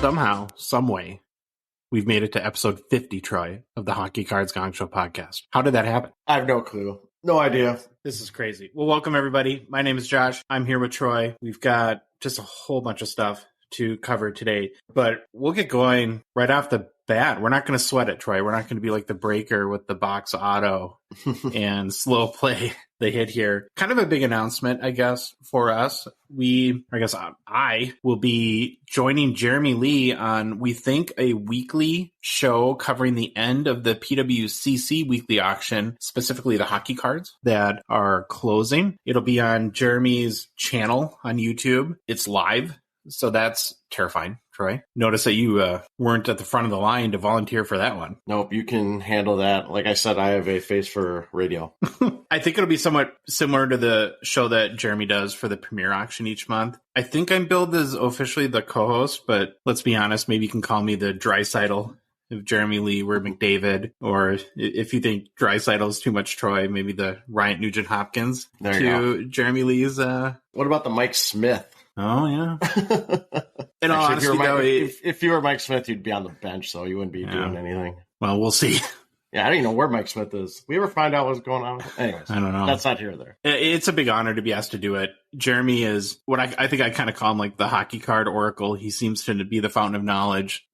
Somehow, some way, we've made it to episode 50, Troy, of the Hockey Cards Gongshow podcast. How did that happen? I have no clue. No idea. This is crazy. Well, welcome, everybody. My name is Josh. I'm here with Troy. We've got just a whole bunch of stuff to cover today, but we'll get going right off the bat. We're not going to sweat it, Troy. We're not going to be like the breaker with the box auto and slow play the hit here. Kind of a big announcement, I guess, for us. I will be joining Jeremy Lee on, we think, a weekly show covering the end of the PWCC weekly auction, specifically the hockey cards that are closing. It'll be on Jeremy's channel on YouTube. It's live. So that's terrifying, Troy. Notice that you weren't at the front of the line to volunteer for that one. Nope, you can handle that. Like I said, I have a face for radio. I think it'll be somewhat similar to the show that Jeremy does for the premiere auction each month. I think I'm billed as officially the co-host, but let's be honest, maybe you can call me the Draisaitl if Jeremy Lee were McDavid, or if you think Draisaitl is too much Troy, maybe the Ryan Nugent-Hopkins to Jeremy Lee's. What about the Mike Smith? Oh, yeah. In all honesty, if you were Mike Smith, you'd be on the bench, so you wouldn't be doing anything. Well, we'll see. Yeah, I don't even know where Mike Smith is. We ever find out what's going on? Anyways, I don't know. That's not here or there. It's a big honor to be asked to do it. Jeremy is what I think I kind of call him like the hockey card oracle. He seems to be the fountain of knowledge,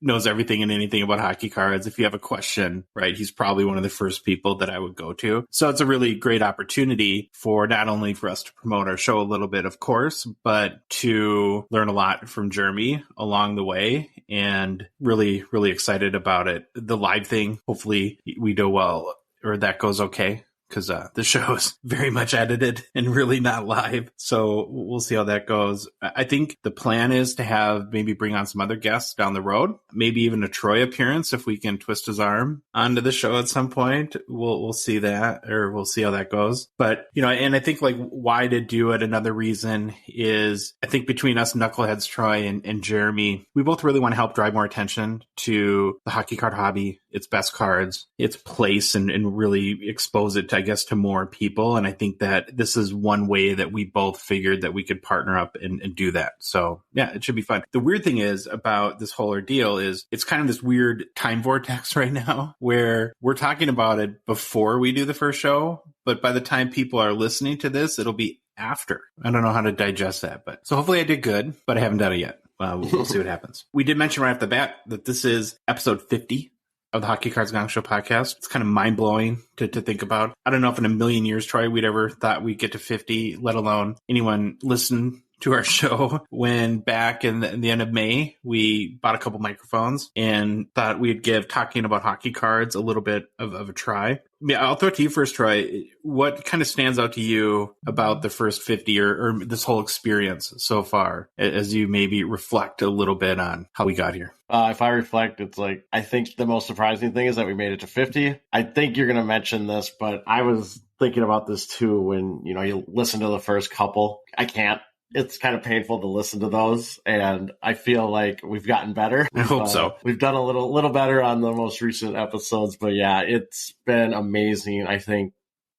knows everything and anything about hockey cards. If you have a question, right, he's probably one of the first people that I would go to. So it's a really great opportunity for not only for us to promote our show a little bit, of course, but to learn a lot from Jeremy along the way, and really, really excited about it. The live thing, hopefully we do well, or that goes okay, because the show is very much edited and really not live. So we'll see how that goes. I think the plan is to maybe bring on some other guests down the road, maybe even a Troy appearance if we can twist his arm onto the show at some point. We'll see that, or we'll see how that goes. But, and I think like why to do it, another reason is I think between us knuckleheads, Troy and Jeremy, we both really want to help drive more attention to the hockey card hobby, its best cards, its place, and really expose it to, I guess, to more people. And I think that this is one way that we both figured that we could partner up and do that. So yeah, it should be fun. The weird thing is about this whole ordeal is it's kind of this weird time vortex right now where we're talking about it before we do the first show, but by the time people are listening to this, it'll be after. I don't know how to digest that, but so hopefully I did good, but I haven't done it yet. We'll see what happens. We did mention right off the bat that this is episode 50 of the Hockey Cards Gongshow podcast. It's kind of mind-blowing to think about. I don't know if in a million years, Troy, we'd ever thought we'd get to 50, let alone anyone listen to our show, when back in the end of May, we bought a couple microphones and thought we'd give talking about hockey cards a little bit of a try. Yeah, I'll throw it to you first, Troy. What kind of stands out to you about the first 50 or this whole experience so far, as you maybe reflect a little bit on how we got here? If I reflect, it's like, I think the most surprising thing is that we made it to 50. I think you're going to mention this, but I was thinking about this too when, you listen to the first couple. I can't. It's kind of painful to listen to those, and I feel like we've gotten better. I hope so. We've done a little better on the most recent episodes, but yeah, it's been amazing. I think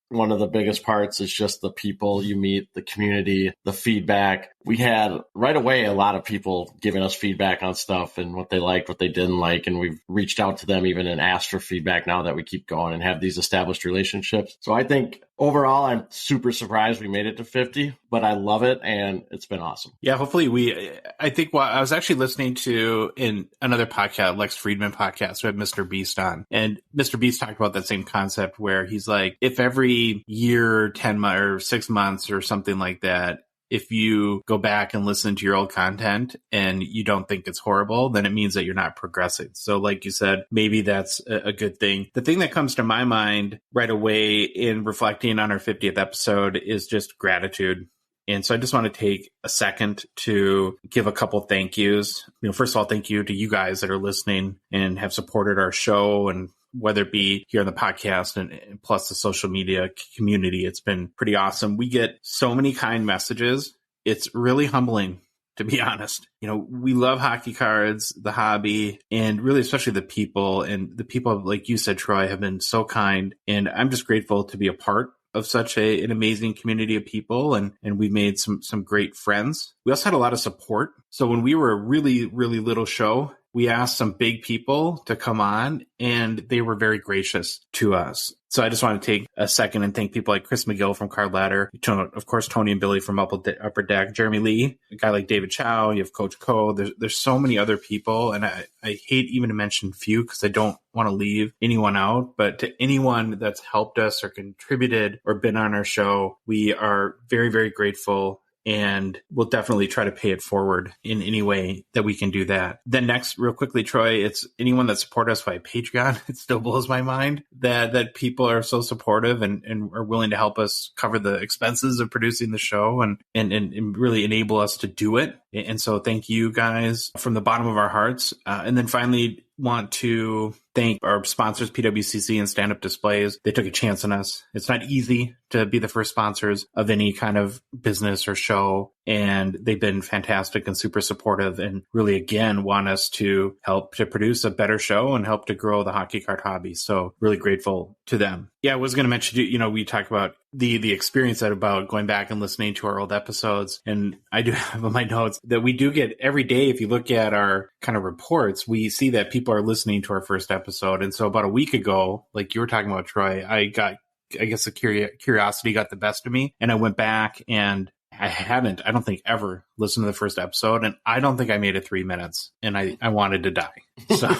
one of the biggest parts is just the people you meet, the community, the feedback. We had right away a lot of people giving us feedback on stuff and what they liked, what they didn't like. And we've reached out to them even and asked for feedback now that we keep going and have these established relationships. So I think overall, I'm super surprised we made it to 50, but I love it. And it's been awesome. Yeah, hopefully I think I was actually listening to in another podcast, Lex Friedman podcast, we had Mr. Beast on, and Mr. Beast talked about that same concept where he's like, if every year, 10 months or 6 months or something like that, if you go back and listen to your old content and you don't think it's horrible, then it means that you're not progressing. So like you said, maybe that's a good thing. The thing that comes to my mind right away in reflecting on our 50th episode is just gratitude. And so I just want to take a second to give a couple thank yous. First of all, thank you to you guys that are listening and have supported our show, and whether it be here on the podcast and plus the social media community, it's been pretty awesome. We get so many kind messages. It's really humbling, to be honest. We love hockey cards, the hobby, and really especially the people. And the people, like you said, Troy, have been so kind. And I'm just grateful to be a part of such an amazing community of people, and we made some great friends. We also had a lot of support. So when we were a really, really little show, we asked some big people to come on, and they were very gracious to us. So I just want to take a second and thank people like Chris McGill from Card Ladder, of course, Tony and Billy from Upper Deck, Jeremy Lee, a guy like David Chow, you have Coach Ko. There's so many other people, and I hate even to mention few because I don't want to leave anyone out. But to anyone that's helped us or contributed or been on our show, we are very, very grateful. And we'll definitely try to pay it forward in any way that we can do that. Then next, real quickly, Troy, it's anyone that support us via Patreon. It still blows my mind that people are so supportive and are willing to help us cover the expenses of producing the show and really enable us to do it. And so thank you guys from the bottom of our hearts. And then finally, want to thank our sponsors, PWCC and Stand Up Displays. They took a chance on us. It's not easy to be the first sponsors of any kind of business or show, and they've been fantastic and super supportive and really, again, want us to help to produce a better show and help to grow the hockey card hobby. So really grateful to them. Yeah, I was going to mention, we talk about the experience about going back and listening to our old episodes. And I do have on my notes that we do get every day. If you look at our kind of reports, we see that people are listening to our first episode. And so about a week ago, like you were talking about, Troy, I guess the curiosity got the best of me. And I went back and I don't think ever listened to the first episode. And I don't think I made it 3 minutes, and I wanted to die. So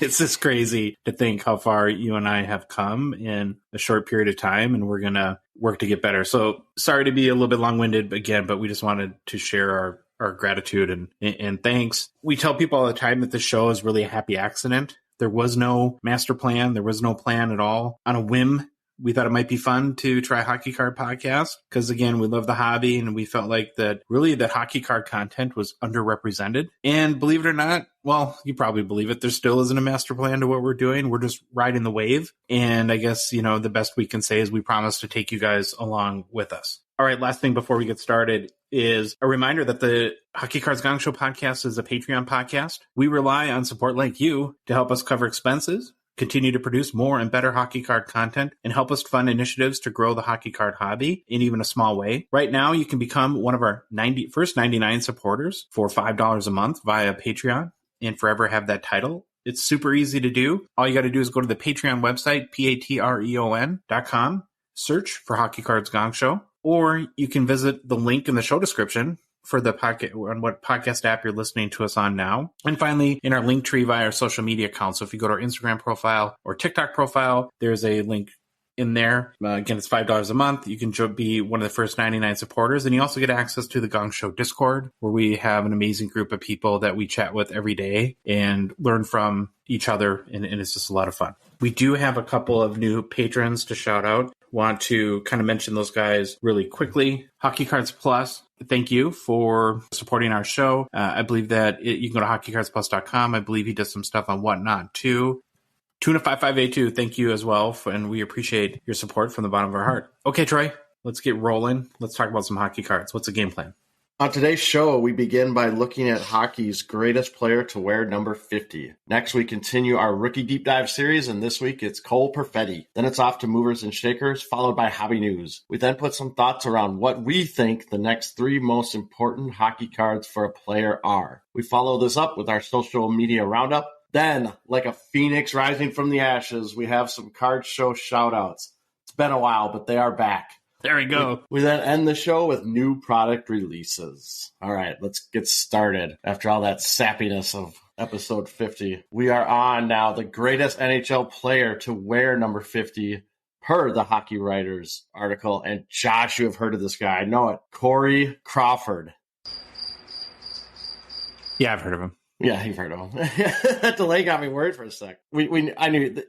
it's just crazy to think how far you and I have come in a short period of time, and we're going to work to get better. So sorry to be a little bit long-winded again, but we just wanted to share our gratitude and thanks. We tell people all the time that the show is really a happy accident. There was no master plan. There was no plan at all. On a whim, we thought it might be fun to try Hockey Card Podcast because, again, we love the hobby, and we felt like that hockey card content was underrepresented. And believe it or not, well, you probably believe it, there still isn't a master plan to what we're doing. We're just riding the wave. And I guess, the best we can say is we promise to take you guys along with us. All right, last thing before we get started is a reminder that the Hockey Cards Gongshow podcast is a Patreon podcast. We rely on support like you to help us cover expenses, continue to produce more and better hockey card content, and help us fund initiatives to grow the hockey card hobby in even a small way. Right now, you can become one of our first 99 supporters for $5 a month via Patreon and forever have that title. It's super easy to do. All you got to do is go to the Patreon website, patreon.com, search for Hockey Cards Gongshow, or you can visit the link in the show description for the podcast on what podcast app you're listening to us on now. And finally, in our link tree via our social media accounts. So if you go to our Instagram profile or TikTok profile, there's a link in there. Again, it's $5 a month. You can be one of the first 99 supporters. And you also get access to the Gong Show Discord, where we have an amazing group of people that we chat with every day and learn from each other. And it's just a lot of fun. We do have a couple of new patrons to shout out. Want to kind of mention those guys really quickly. Hockey Cards Plus, thank you for supporting our show. I believe that you can go to hockeycardsplus.com. I believe he does some stuff on Whatnot too. Tuna5582, thank you as well. And we appreciate your support from the bottom of our heart. Okay, Troy, let's get rolling. Let's talk about some hockey cards. What's the game plan? On today's show, we begin by looking at hockey's greatest player to wear number 50. Next, we continue our rookie deep dive series, and this week it's Cole Perfetti. Then it's off to movers and shakers, followed by hobby news. We then put some thoughts around what we think the next 3 most important hockey cards for a player are. We follow this up with our social media roundup. Then, like a phoenix rising from the ashes, we have some card show shout-outs. It's been a while, but they are back. There we go. We then end the show with new product releases. All right, let's get started. After all that sappiness of episode 50, we are on now the greatest NHL player to wear number 50 per the Hockey Writers article. And Josh, you have heard of this guy. I know it. Corey Crawford. Yeah, I've heard of him. Yeah, you've heard of him. That delay got me worried for a sec. I knew.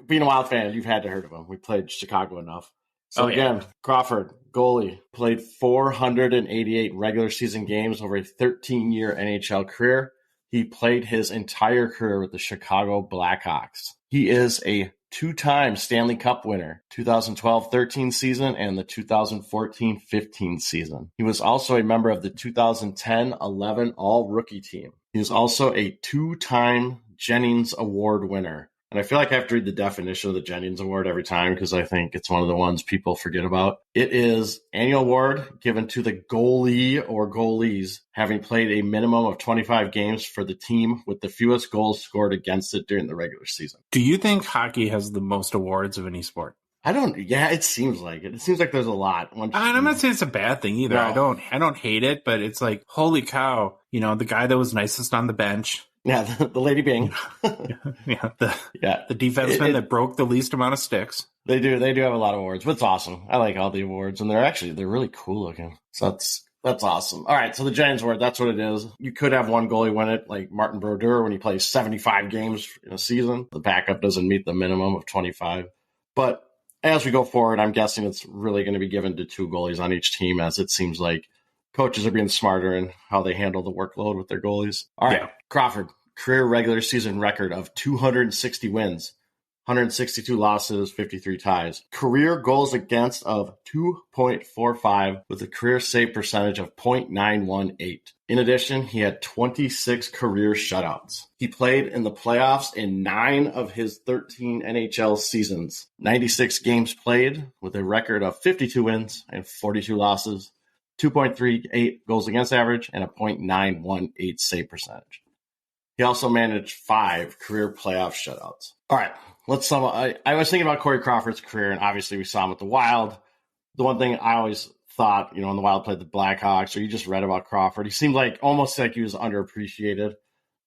Being a Wild fan, you've had to heard of him. We played Chicago enough. So again, Crawford, goalie, played 488 regular season games over a 13-year NHL career. He played his entire career with the Chicago Blackhawks. He is a 2-time Stanley Cup winner, 2012-13 season and the 2014-15 season. He was also a member of the 2010-11 All-Rookie team. He is also a 2-time Jennings Award winner. and I feel like I have to read the definition of the Jennings Award every time because I think it's one of the ones people forget about. It is annual award given to the goalie or goalies having played a minimum of 25 games for the team with the fewest goals scored against it during the regular season. Do you think hockey has the most awards of any sport? Yeah, it seems like it. It seems like there's a lot. I'm not saying it's a bad thing either. No. I don't hate it, but it's like, holy cow, the guy that was nicest on the bench. Yeah, the Lady Bing. The defenseman that broke the least amount of sticks. They do have a lot of awards, but it's awesome. I like all the awards, and they're really cool looking. So that's awesome. All right, so the Jennings Award, that's what it is. You could have one goalie win it, like Martin Brodeur when he plays 75 games in a season. The backup doesn't meet the minimum of 25. But as we go forward, I'm guessing it's really going to be given to 2 goalies on each team, as it seems like coaches are being smarter in how they handle the workload with their goalies. All right, Crawford, career regular season record of 260 wins, 162 losses, 53 ties. Career goals against of 2.45 with a career save percentage of .918. In addition, he had 26 career shutouts. He played in the playoffs in 9 of his 13 NHL seasons. 96 games played with a record of 52 wins and 42 losses, 2.38 goals against average, and a .918 save percentage. He also managed 5 career playoff shutouts. All right, let's sum up. I was thinking about Corey Crawford's career, and obviously we saw him with the Wild. The one thing I always thought, when the Wild played the Blackhawks, or you just read about Crawford, he seemed like almost like he was underappreciated.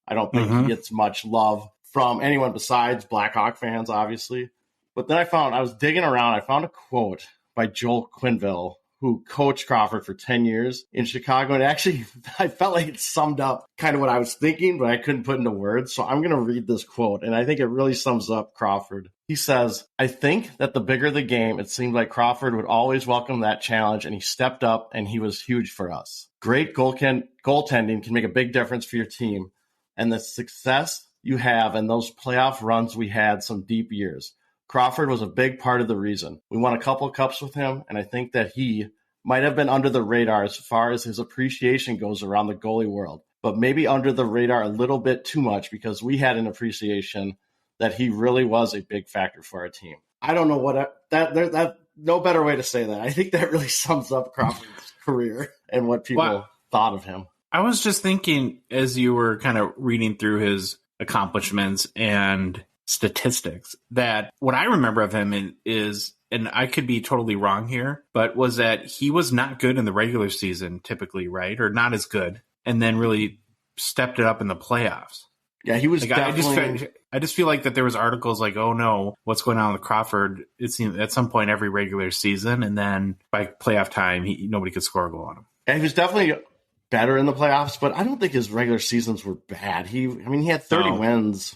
I don't think he gets much love from anyone besides Blackhawk fans, obviously. But then I was digging around, I found a quote by Joel Quenneville, who coached Crawford for 10 years in Chicago. And actually, I felt like it summed up kind of what I was thinking, but I couldn't put into words. So I'm going to read this quote, and I think it really sums up Crawford. He says, "I think that the bigger the game, it seemed like Crawford would always welcome that challenge, and he stepped up, and he was huge for us. Great goaltending can make a big difference for your team, and the success you have and those playoff runs we had some deep years. Crawford was a big part of the reason. We won a couple cups with him, and I think that he might have been under the radar as far as his appreciation goes around the goalie world, but maybe under the radar a little bit too much because we had an appreciation that he really was a big factor for our team." I don't know that no better way to say that. I think that really sums up Crawford's career and what people thought of him. I was just thinking as you were kind of reading through his accomplishments and statistics that what I remember of him is, and I could be totally wrong here, but was that he was not good in the regular season typically, right? Or not as good, and then really stepped it up in the playoffs. Yeah, he was definitely... I just feel like that there was articles like, oh no, what's going on with Crawford? It seemed at some point every regular season, and then by playoff time, nobody could score a goal on him. Yeah, he was definitely better in the playoffs, but I don't think his regular seasons were bad. He had 30 wins.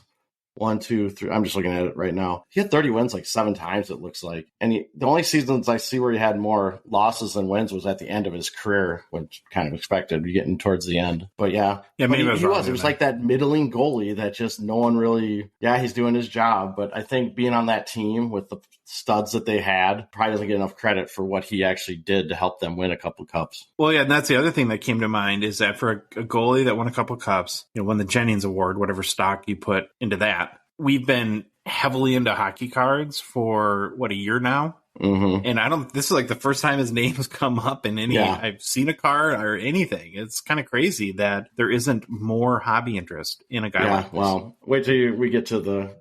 1, 2, 3. I'm just looking at it right now. He had 30 wins like 7 times, it looks like. And the only seasons I see where he had more losses than wins was at the end of his career, which kind of expected, getting towards the end. But maybe he was. It was like that middling goalie that just no one really, he's doing his job. But I think being on that team with the studs that they had probably doesn't get enough credit for what he actually did to help them win a couple cups. Well, yeah, and that's the other thing that came to mind is that for a goalie that won a couple cups, won the Jennings Award, whatever stock you put into that. We've been heavily into hockey cards for a year now. Mm-hmm. And this is like the first time his name has come up in any, I've seen a card or anything. It's kind of crazy that there isn't more hobby interest in a guy like this. Well, wait till we get to the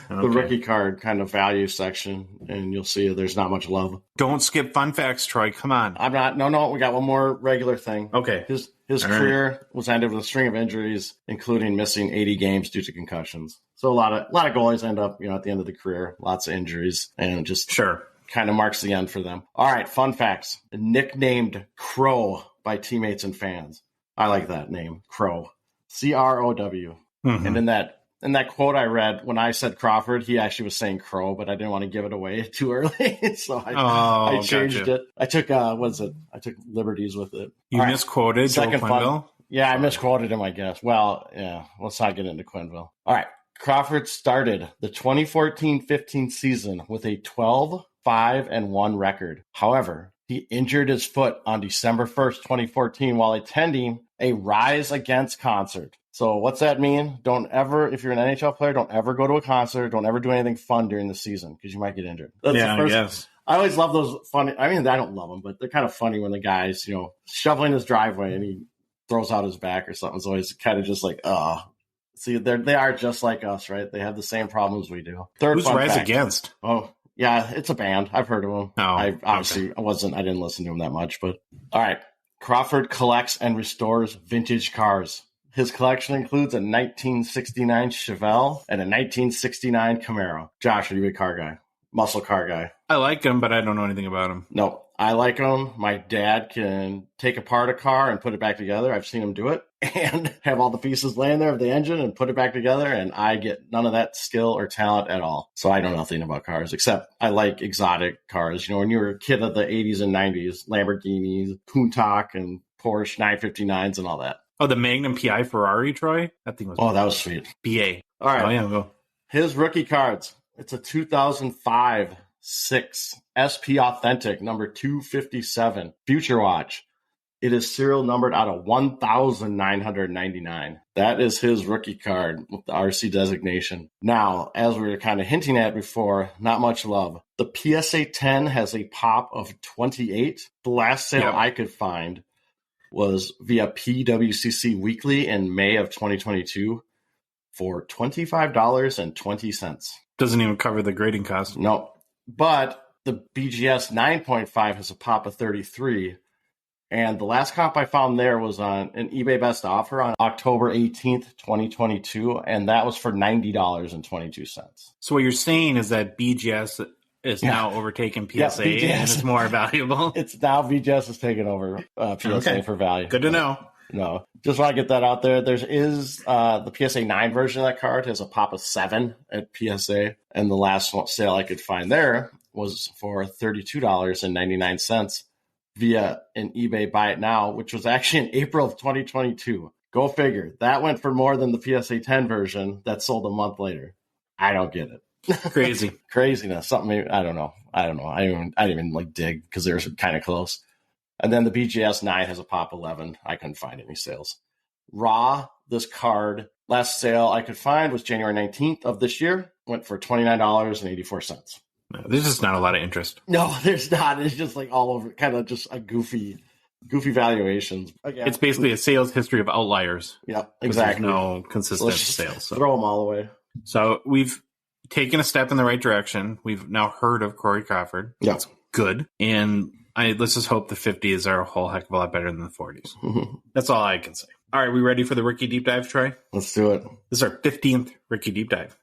rookie card kind of value section and you'll see there's not much love. Don't skip fun facts, Troy. Come on. I'm not. No, we got one more regular thing. Okay. His career was ended with a string of injuries, including missing 80 games due to concussions. So a lot of goalies end up, at the end of the career, lots of injuries, and just kind of marks the end for them. All right, fun facts. Nicknamed Crow by teammates and fans. I like that name, Crow. CROW. Mm-hmm. And in that quote I read, when I said Crawford, he actually was saying Crow, but I didn't want to give it away too early, so I changed it. I took I took liberties with it. You misquoted Joel Quenneville? Yeah, I misquoted him, I guess. Well, yeah, let's not get into Quenneville. All right. Crawford started the 2014-15 season with a 12-5-1 record. However, He injured his foot on December 1st, 2014, while attending a Rise Against concert. So what's that mean? Don't ever, if you're an NHL player, don't ever go to a concert. Don't ever do anything fun during the season because you might get injured. That's yeah, the first, I guess. I always love those funny. I mean, I don't love them, but they're kind of funny when the guy's, shoveling his driveway and he throws out his back or something. It's always kind of just like, oh. See, they are just like us, right? They have the same problems we do. Who's Rise Against? Oh, yeah, it's a band. I've heard of them. Oh, I didn't listen to them that much, but all right. Crawford collects and restores vintage cars. His collection includes a 1969 Chevelle and a 1969 Camaro. Josh, are you a car guy? Muscle car guy? I like him, but I don't know anything about him. No, I like them. My dad can take apart a car and put it back together. I've seen him do it and have all the pieces laying there of the engine and put it back together. And I get none of that skill or talent at all. So I know nothing about cars, except I like exotic cars. When you were a kid of the 80s and 90s, Lamborghinis, Countach, and Porsche 959s and all that. Oh, the Magnum PI Ferrari, Troy? That thing was... Oh, that was sweet. BA. All right. Oh, yeah, go. His rookie cards. It's a 2005 6 SP Authentic, number 257, Future Watch. It is serial numbered out of 1,999. That is his rookie card with the RC designation. Now, as we were kind of hinting at before, not much love. The PSA 10 has a pop of 28. The last sale I could find was via PWCC Weekly in May of 2022 for $25.20. Doesn't even cover the grading cost. No, but the BGS 9.5 has a pop of 33. And the last comp I found there was on an eBay best offer on October 18th, 2022. And that was for $90.22. So what you're saying is that BGS is now overtaking PSA and is more valuable? It's now BGS is taking over PSA for value. Good to know. No, just want to get that out there. There is the PSA 9 version of that card has a pop of 7 at PSA. And the last sale I could find there was for $32.99 via an eBay Buy It Now, which was actually in April of 2022. Go figure. That went for more than the PSA 10 version that sold a month later. I don't get it. Crazy. Craziness. Something, I don't know. I didn't even like dig because they were kind of close. And then the BGS 9 has a pop 11. I couldn't find any sales. Raw, this card, last sale I could find was January 19th of this year. Went for $29.84. No, there's just not a lot of interest. No, there's not. It's just like all over, kind of just a goofy valuations. Again, it's basically a sales history of outliers. Yeah, exactly. There's no consistent sales. So. Throw them all away. So we've taken a step in the right direction. We've now heard of Corey Crawford. Yeah. That's good. And let's just hope the 50s are a whole heck of a lot better than the 40s. Mm-hmm. That's all I can say. All right, we ready for the Rookie Deep Dive, Troy? Let's do it. This is our 15th Rookie Deep Dive.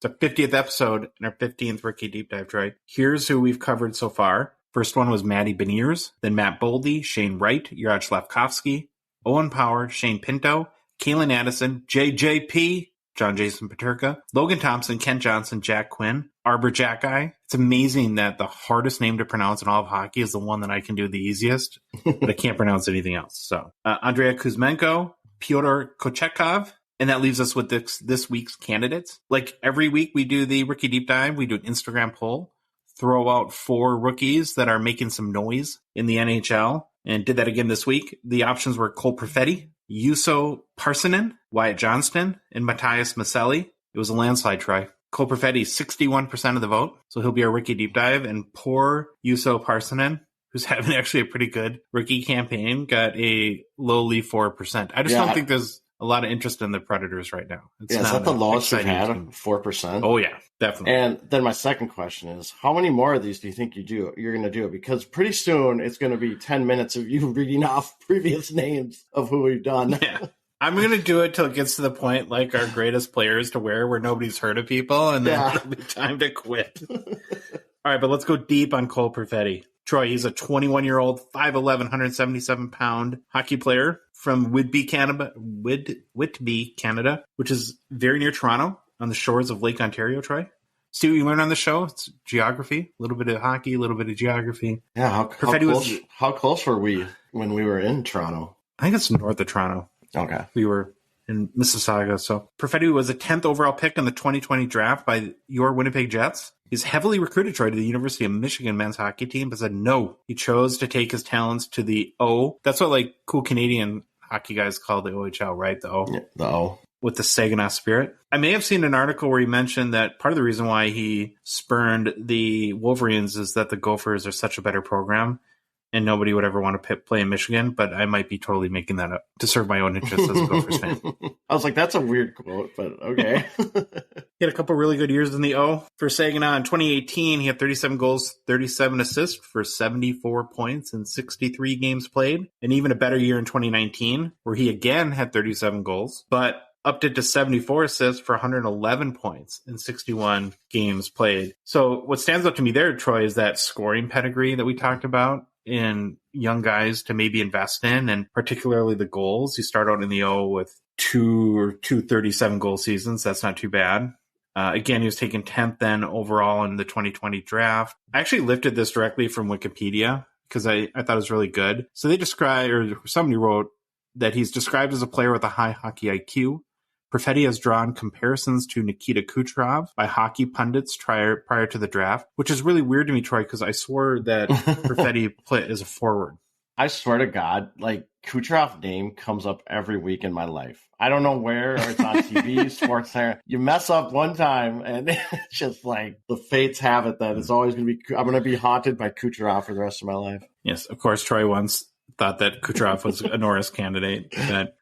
It's our 50th episode and our 15th Rookie Deep Dive, Troy. Here's who we've covered so far. First one was Matty Beniers, then Matt Boldy, Shane Wright, Juraj Slavkovsky, Owen Power, Shane Pinto, Kalen Addison, JJP, John Jason Paterka, Logan Thompson, Kent Johnson, Jack Quinn, Arbor Jacki. It's amazing that the hardest name to pronounce in all of hockey is the one that I can do the easiest, but I can't pronounce anything else. So Andrea Kuzmenko, Pyotr Kochetkov, and that leaves us with this week's candidates. Like every week we do the Rookie Deep Dive, we do an Instagram poll, throw out 4 rookies that are making some noise in the NHL, and did that again this week. The options were Cole Perfetti, Juuso Parssinen, Wyatt Johnston, and Matthias Maselli. It was a landslide try. Cole Perfetti, 61% of the vote, so he'll be our Rookie Deep Dive. And poor Juuso Parssinen, who's having actually a pretty good rookie campaign, got a lowly 4%. I just don't think there's a lot of interest in the Predators right now. Is that the lowest we've had? 4%? Oh, yeah, definitely. And then my second question is, how many more of these do you think you're going to do? Because pretty soon it's going to be 10 minutes of you reading off previous names of who we've done. Yeah. I'm going to do it till it gets to the point like our greatest players to where nobody's heard of people, and then it'll be time to quit. All right, but let's go deep on Cole Perfetti. Troy, he's a 21-year-old, 5'11", 177-pound hockey player from Whitby, Canada, which is very near Toronto on the shores of Lake Ontario, Troy. See what you learn on the show? It's geography, a little bit of hockey, a little bit of geography. Yeah, how close were we when we were in Toronto? I think it's north of Toronto. Okay. We were in Mississauga. So Perfetti was a 10th overall pick in the 2020 draft by your Winnipeg Jets. He's heavily recruited Troy to the University of Michigan men's hockey team, but said no. He chose to take his talents to the O. That's what like cool Canadian hockey guys call the OHL, right? The O. Yeah, the O. With the Saginaw Spirit. I may have seen an article where he mentioned that part of the reason why he spurned the Wolverines is that the Gophers are such a better program and nobody would ever want to play in Michigan, but I might be totally making that up to serve my own interests as a Gophers fan. I was like, that's a weird quote, but okay. He had a couple really good years in the O. For Saginaw in 2018, he had 37 goals, 37 assists for 74 points in 63 games played, and even a better year in 2019, where he again had 37 goals, but upped it to 74 assists for 111 points in 61 games played. So what stands out to me there, Troy, is that scoring pedigree that we talked about in young guys to maybe invest in, and particularly the goals. You start out in the O with two 37 goal seasons. That's not too bad. Again, he was taken 10th then overall in the 2020 draft. I actually lifted this directly from Wikipedia because I thought it was really good. So they describe, or somebody wrote that he's described as a player with a high hockey IQ. Perfetti has drawn comparisons to Nikita Kucherov by hockey pundits prior to the draft, which is really weird to me, Troy, because I swore that Perfetti played as a forward. I swear to God, like Kucherov's name comes up every week in my life. I don't know where, or it's on TV, Sports Center. You mess up one time, and it's just like the fates have it that it's always going to be. I'm going to be haunted by Kucherov for the rest of my life. Yes, of course. Troy once thought that Kucherov was a Norris candidate,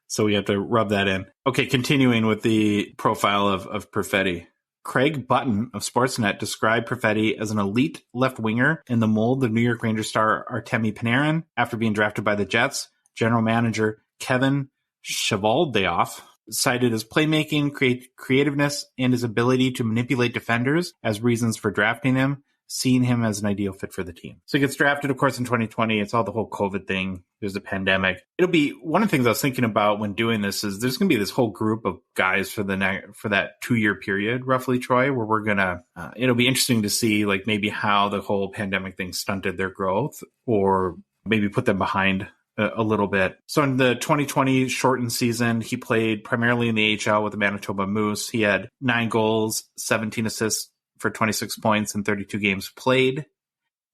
so we have to rub that in. Okay, continuing with the profile of Perfetti. Craig Button of Sportsnet described Perfetti as an elite left winger in the mold of New York Rangers star Artemi Panarin after being drafted by the Jets. General manager Kevin Chevaldayoff cited his playmaking, creativeness, and his ability to manipulate defenders as reasons for drafting him, seeing him as an ideal fit for the team. So he gets drafted, of course, in 2020. It's all the whole COVID thing. There's a pandemic. It'll be one of the things I was thinking about when doing this is there's going to be this whole group of guys for that 2-year period, roughly, Troy, where we're going to, it'll be interesting to see like maybe how the whole pandemic thing stunted their growth or maybe put them behind a little bit. So in the 2020 shortened season, he played primarily in the AHL with the Manitoba Moose. He had 9 goals, 17 assists for 26 points in 32 games played.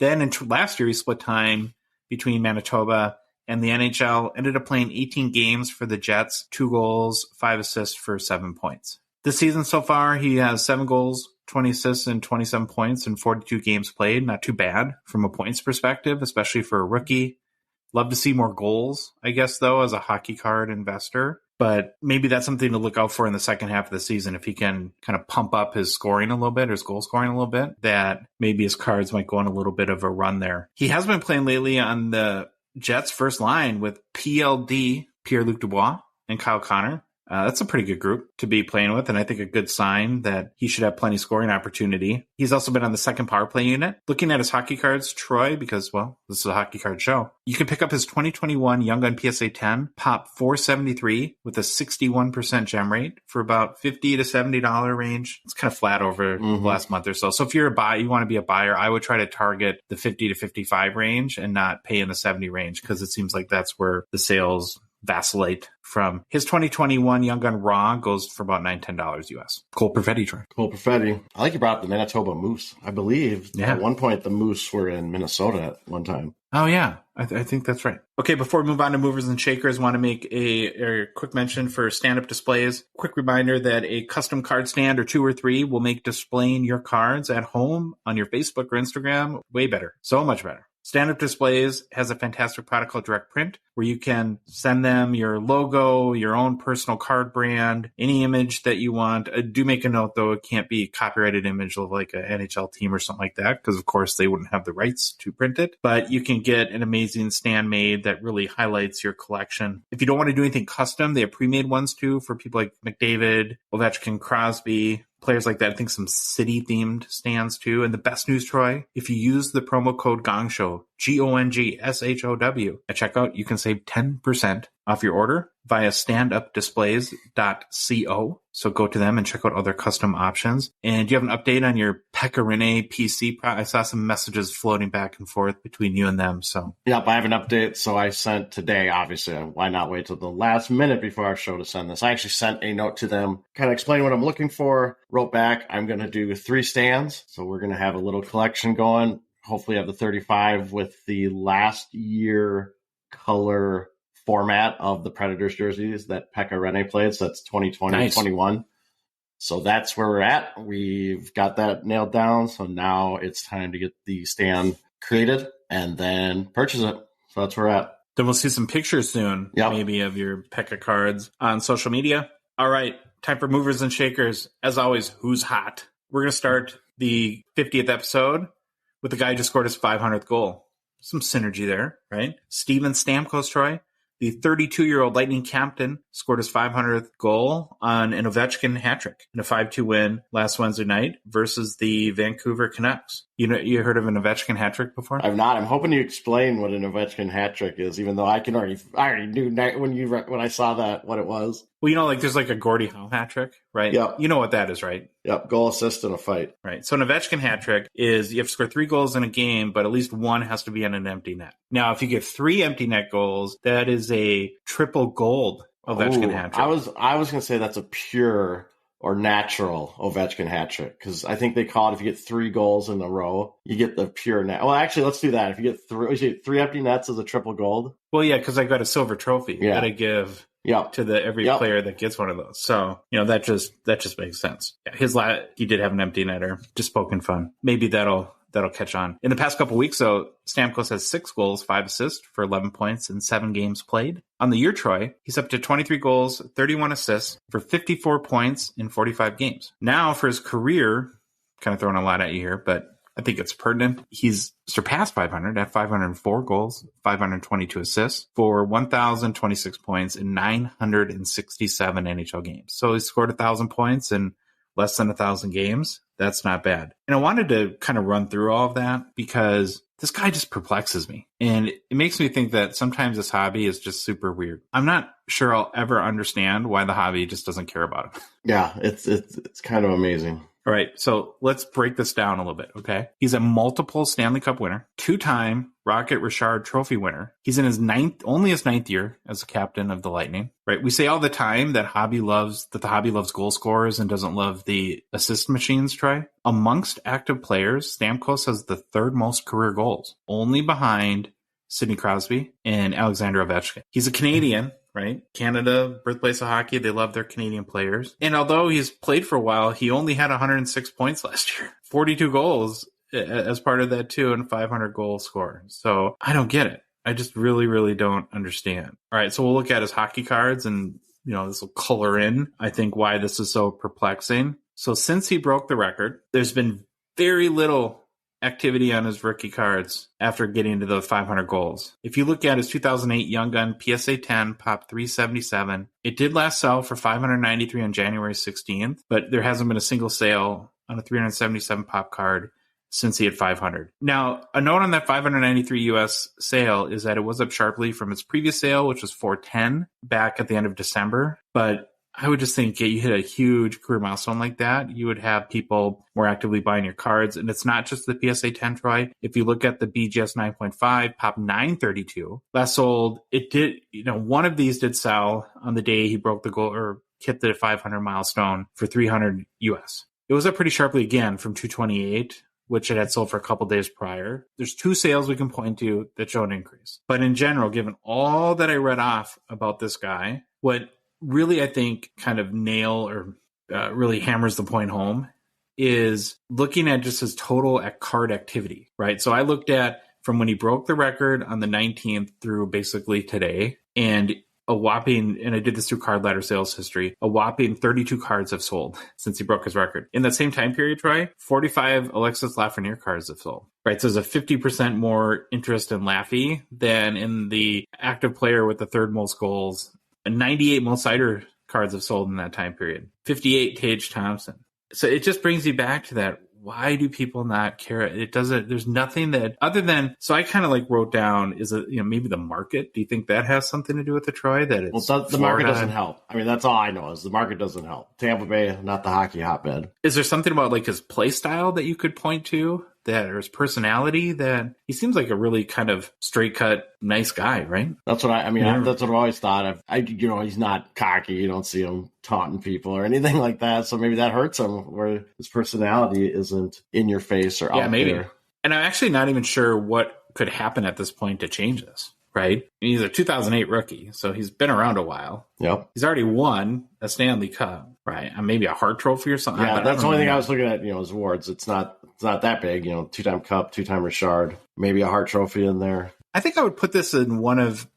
Then in last year, he split time between Manitoba and the NHL, ended up playing 18 games for the Jets, 2 goals, 5 assists for 7 points. This season so far, he has 7 goals, 20 assists, and 27 points in 42 games played. Not too bad from a points perspective, especially for a rookie. Love to see more goals, I guess, though, as a hockey card investor. But maybe that's something to look out for in the second half of the season. If he can kind of pump up his scoring a little bit, his goal scoring a little bit, that maybe his cards might go on a little bit of a run there. He has been playing lately on the Jets' first line with PLD, Pierre-Luc Dubois, and Kyle Connor. That's a pretty good group to be playing with, and I think a good sign that he should have plenty scoring opportunity. He's also been on the second power play unit. Looking at his hockey cards, Troy, because, well, this is a hockey card show, you can pick up his 2021 Young Gun PSA 10, pop 473 with a 61% gem rate for about $50 to $70 range. It's kind of flat over the last month or so. So if you're a buyer, you want to be a buyer, I would try to target the 50 to 55 range and not pay in the 70 range because it seems like that's where the sales vacillate from. His 2021 Young Gun Raw goes for about $9-10 US. Cole Perfetti, Troy. Cole Perfetti. I like you brought up the Manitoba Moose. I believe at one point the Moose were in Minnesota at one time. Oh, yeah. I think that's right. Okay, before we move on to movers and shakers, I want to make a quick mention for stand-up displays. Quick reminder that a custom card stand or 2 or 3 will make displaying your cards at home on your Facebook or Instagram way better. So much better. Stand-Up Displays has a fantastic product called Direct Print, where you can send them your logo, your own personal card brand, any image that you want. Do make a note, though, it can't be a copyrighted image of like an NHL team or something like that, because, of course, they wouldn't have the rights to print it. But you can get an amazing stand made that really highlights your collection. If you don't want to do anything custom, they have pre-made ones, too, for people like McDavid, Ovechkin, Crosby, players like that. I think some city-themed stands, too. And the best news, Troy, if you use the promo code Gongshow, GONGSHOW. At checkout, you can save 10% off your order via standupdisplays.co. So go to them and check out other custom options. And do you have an update on your Pecorine PC? I saw some messages floating back and forth between you and them. So yep, I have an update. So I sent today, obviously, why not wait till the last minute before our show to send this? I actually sent a note to them, kind of explain what I'm looking for, wrote back, I'm going to do 3 stands. So we're going to have a little collection going. Hopefully have the 35 with the last year color format of the Predators jerseys that Pekka Rinne played. So that's 2020-21. Nice. So that's where we're at. We've got that nailed down. So now it's time to get the stand created and then purchase it. So that's where we're at. Then we'll see some pictures soon, maybe of your Pekka cards on social media. All right, time for movers and shakers. As always, who's hot? We're going to start the 50th episode with the guy who just scored his 500th goal. Some synergy there, right? Steven Stamkos, Troy. The 32-year-old Lightning captain scored his 500th goal on an Ovechkin hat trick in a 5-2 win last Wednesday night versus the Vancouver Canucks. You heard of an Ovechkin hat trick before? I've not. I'm hoping you explain what an Ovechkin hat trick is, even though I already knew when I saw that what it was. Well, there's like a Gordie Howe hat trick, right? Yep. You know what that is, right? Yep. Goal, assist, and a fight. Right. So an Ovechkin hat trick is you have to score 3 goals in a game, but at least 1 has to be on an empty net. Now, if you get 3 empty net goals, that is a triple gold Ovechkin hat trick. I was going to say that's a pure or natural Ovechkin hat trick, because I think they call it if you get 3 goals in a row, you get the pure net. Well, actually, let's do that. If you get 3 empty nets as a triple gold. Well, yeah, because I got a silver trophy that I give to every player that gets one of those. So, that just makes sense. Yeah, he did have an empty netter, just poking fun. Maybe that'll catch on. In the past couple weeks, though, Stamkos has 6 goals, 5 assists for 11 points in 7 games played. On the year, Troy, he's up to 23 goals, 31 assists for 54 points in 45 games. Now, for his career, kind of throwing a lot at you here, but I think it's pertinent. He's surpassed 500 at 504 goals, 522 assists for 1,026 points in 967 NHL games. So he scored 1,000 points in less than 1,000 games. That's not bad. And I wanted to kind of run through all of that because this guy just perplexes me. And it makes me think that sometimes this hobby is just super weird. I'm not sure I'll ever understand why the hobby just doesn't care about him. Yeah, it's kind of amazing. All right, so let's break this down a little bit, okay? He's a multiple Stanley Cup winner, 2-time Rocket Richard Trophy winner. He's in his only his ninth year as a captain of the Lightning, right? We say all the time that the hobby loves goal scorers and doesn't love the assist machines, Troy. Amongst active players, Stamkos has the 3rd most career goals, only behind Sidney Crosby and Alexander Ovechkin. He's a Canadian, right? Canada, birthplace of hockey. They love their Canadian players. And although he's played for a while, he only had 106 points last year, 42 goals as part of that too, and 500 goal score. So I don't get it. I just really, really don't understand. All right. So we'll look at his hockey cards and, this will color in, I think, why this is so perplexing. So since he broke the record, there's been very little activity on his rookie cards after getting to the 500 goals. If you look at his 2008 Young Gun PSA 10 Pop 377, it did last sell for $593 on January 16th, but there hasn't been a single sale on a 377 Pop card since he had 500. Now, a note on that 593 US sale is that it was up sharply from its previous sale, which was 410 back at the end of December, but I would just think you hit a huge career milestone like that, you would have people more actively buying your cards. And it's not just the PSA 10, Troy. If you look at the BGS 9.5, Pop 932, last sold, it did, one of these did sell on the day he broke the goal or hit the 500 milestone for 300 US. It was up pretty sharply again from 228, which it had sold for a couple days prior. There's 2 sales we can point to that show an increase. But in general, given all that I read off about this guy, what really, I think, kind of really hammers the point home is looking at just his total card activity, right? So I looked at from when he broke the record on the 19th through basically today, and and I did this through Card Ladder sales history, a whopping 32 cards have sold since he broke his record. In that same time period, Troy, 45 Alexis Lafreniere cards have sold, right? So there's a 50% more interest in Laffy than in the active player with the 3rd most goals. 98 Mo cards have sold in that time period. 58 Tage Thompson. So it just brings you back to that. why do people not care? It doesn't, there's nothing that other than, so I kind of like wrote down, is it, maybe the market? Do you think that has something to do with the Troy? That it's the market doesn't help. I mean, that's all I know is the market doesn't help. Tampa Bay, not the hockey hotbed. Is there something about like his play style that you could point to, that or his personality, that he seems like a really kind of straight cut, nice guy, right? That's what that's what I've always thought of. He's not cocky. You don't see him taunting people or anything like that. So maybe that hurts him where his personality isn't in your face or out maybe. there. And I'm actually not even sure what could happen at this point to change this, right? He's a 2008 rookie, so he's been around a while. Yep. He's already won a Stanley Cup, right? And maybe a Hart Trophy or something. Yeah, that's the only thing I was looking at, his awards. It's not that big, 2-time Cup, 2-time Richard, maybe a Hart Trophy in there. I think I would put this in one of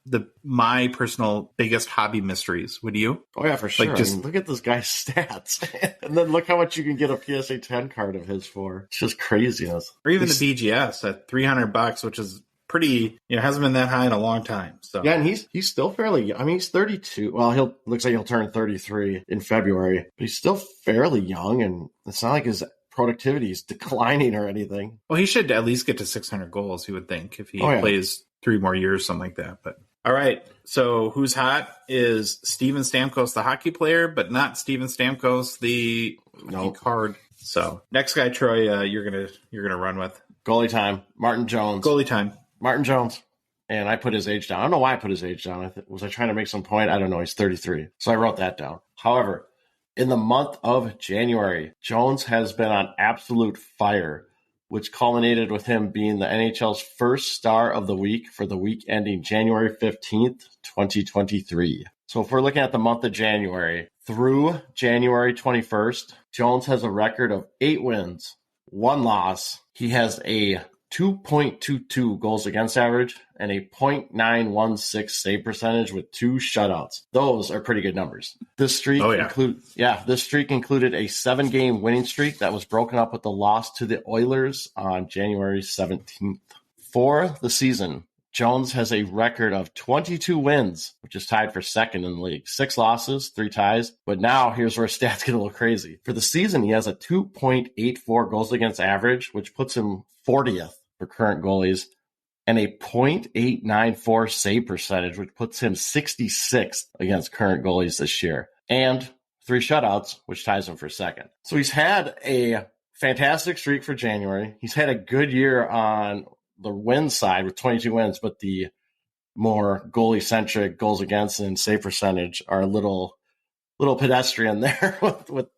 my personal biggest hobby mysteries. Would you? Oh, yeah, for sure. Like look at this guy's stats. And then look how much you can get a PSA 10 card of his for. It's just craziness. Or even the BGS at $300, which is pretty, hasn't been that high in a long time. So yeah, and he's still fairly young. I mean, he's 32. Well, looks like he'll turn 33 in February. But he's still fairly young, and it's not like his productivity is declining or anything. Well, he should at least get to 600 goals, you would think, if he plays 3 more years, something like that. But all right, so who's hot is Steven Stamkos, the hockey player, but not Steven Stamkos, the card. So next guy, Troy, you're gonna run with goalie time. Martin Jones. Goalie time. Martin Jones. And I put his age down. I don't know why I put his age down. Was I trying to make some point? I don't know. He's 33. So I wrote that down. However, in the month of January, Jones has been on absolute fire, which culminated with him being the NHL's first star of the week for the week ending January 15th, 2023. So if we're looking at the month of January through January 21st, Jones has a record of 8 wins, 1 loss. He has a 2.22 goals against average and a .916 save percentage with 2 shutouts. Those are pretty good numbers. This streak included a 7-game winning streak that was broken up with the loss to the Oilers on January 17th. For the season, Jones has a record of 22 wins, which is tied for second in the league. 6 losses, 3 ties. But now here's where stats get a little crazy. For the season, he has a 2.84 goals against average, which puts him 40th for current goalies, and a .894 save percentage, which puts him 66th against current goalies this year, and 3 shutouts, which ties him for second. So he's had a fantastic streak for January. He's had a good year on the win side with 22 wins, but the more goalie-centric goals against and save percentage are a little pedestrian there with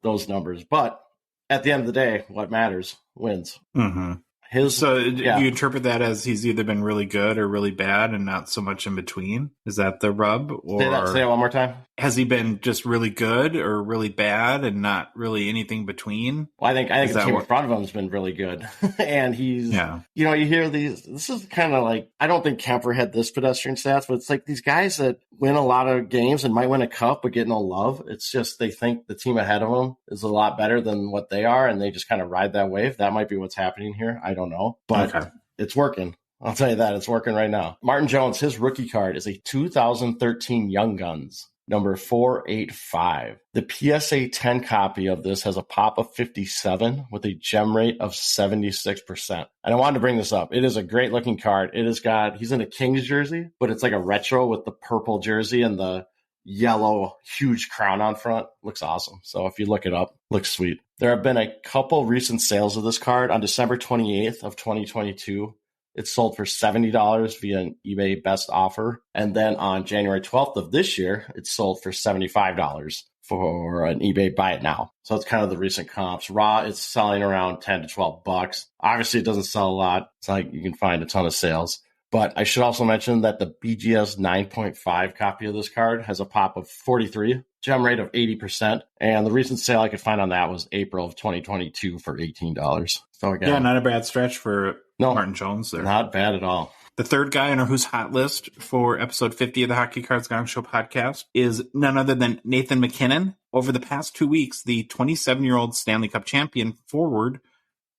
those numbers. But at the end of the day, what matters wins. Mm-hmm. Do you interpret that as he's either been really good or really bad and not so much in between? Is that the rub? Or say that one more time. Has he been just really good or really bad and not really anything between? Well, I think the team in front of him has been really good. And he's, you hear these, this is kind of like, I don't think Kemper had this pedestrian stats, but it's like these guys that win a lot of games and might win a cup but get no love. It's just they think the team ahead of them is a lot better than what they are, and they just kind of ride that wave. That might be what's happening here. I don't know, but It's working. I'll tell you that. It's working right now. Martin Jones, his rookie card is a 2013 Young Guns, number 485. The PSA 10 copy of this has a pop of 57 with a gem rate of 76%. And I wanted to bring this up. It is a great looking card. He's in a Kings jersey, but it's like a retro with the purple jersey and the yellow huge crown on front. Looks awesome. So if you look it up, looks sweet. There have been a couple recent sales of this card. On December 28th of 2022, it sold for $70 via an eBay best offer. And then on January 12th of this year, it sold for $75 for an eBay buy it now. So it's kind of the recent comps. Raw, it's selling around $10 to $12. Obviously, it doesn't sell a lot. It's not like you can find a ton of sales. But I should also mention that the BGS 9.5 copy of this card has a pop of 43, gem rate of 80%. And the recent sale I could find on that was April of 2022 for $18. So again, not a bad stretch for Martin Jones there. Not bad at all. The third guy on our Who's Hot list for episode 50 of the Hockey Cards Gongshow podcast is none other than Nathan MacKinnon. Over the past 2 weeks, the 27-year-old Stanley Cup champion forward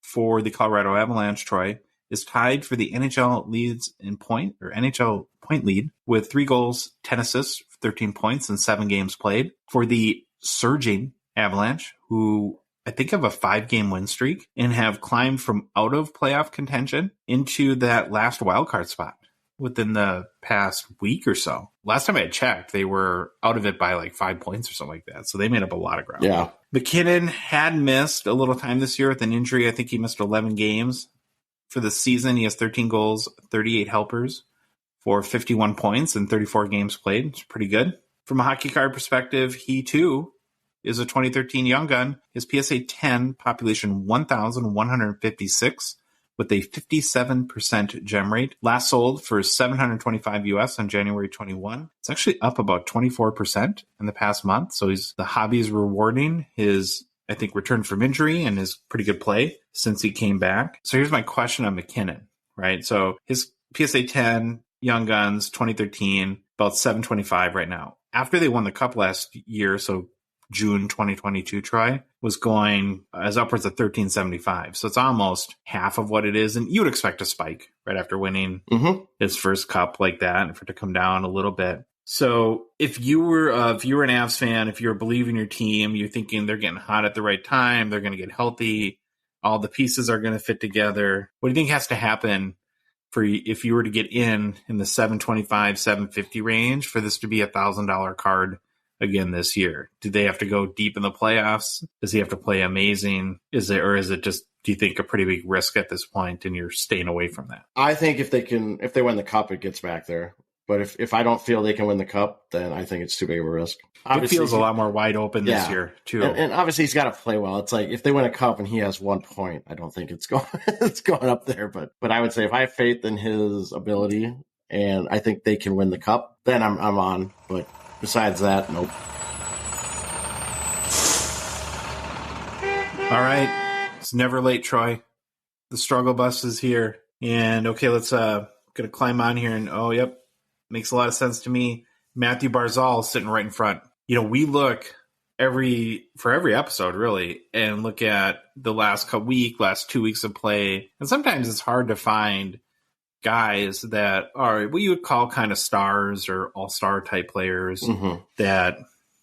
for the Colorado Avalanche, Troy, is tied for the NHL NHL point lead with 3 goals, 10 assists, 13 points, and 7 games played. For the surging Avalanche, who I think, of a 5-game win streak and have climbed from out of playoff contention into that last wildcard spot within the past week or so. Last time I had checked, they were out of it by like 5 points or something like that. So they made up a lot of ground. Yeah. McKinnon had missed a little time this year with an injury. I think he missed 11 games. For the season, he has 13 goals, 38 helpers for 51 points in 34 games played. It's pretty good. From a hockey card perspective, he too is a 2013 Young Gun. His PSA 10 population 1,156 with a 57% gem rate. Last sold for $725 US on January 21. It's actually up about 24% in the past month. So the hobby is rewarding his, I think, return from injury and his pretty good play since he came back. So here's my question on McKinnon, right? So his PSA 10 Young Guns 2013, about 725 right now. After they won the cup last year, so June 2022 try, was going as upwards of 1375. So it's almost half of what it is. And you would expect a spike right after winning his first cup like that, and for it to come down a little bit. So if you were an Avs fan, if you're believing your team, you're thinking they're getting hot at the right time, they're going to get healthy, all the pieces are going to fit together. What do you think has to happen for if you were to get in the 725, 750 range for this to be $1,000 card again this year? Do they have to go deep in the playoffs? Does he have to play amazing? Is it just, do you think, a pretty big risk at this point and you're staying away from that? I think if they win the cup, it gets back there. But if I don't feel they can win the cup, then I think it's too big of a risk. Obviously, it feels a lot more wide open this year, too. And obviously, he's got to play well. It's like if they win a cup and he has 1 point, I don't think it's going up there. But I would say if I have faith in his ability and I think they can win the cup, then I'm on. But besides that, nope. All right. It's never late, Troy. The struggle bus is here. And okay, let's gonna climb on here and yep. Makes a lot of sense to me. Matthew Barzal sitting right in front. We look for every episode, really, and look at the last 2 weeks of play. And sometimes it's hard to find guys that are what you would call kind of stars or all-star type players that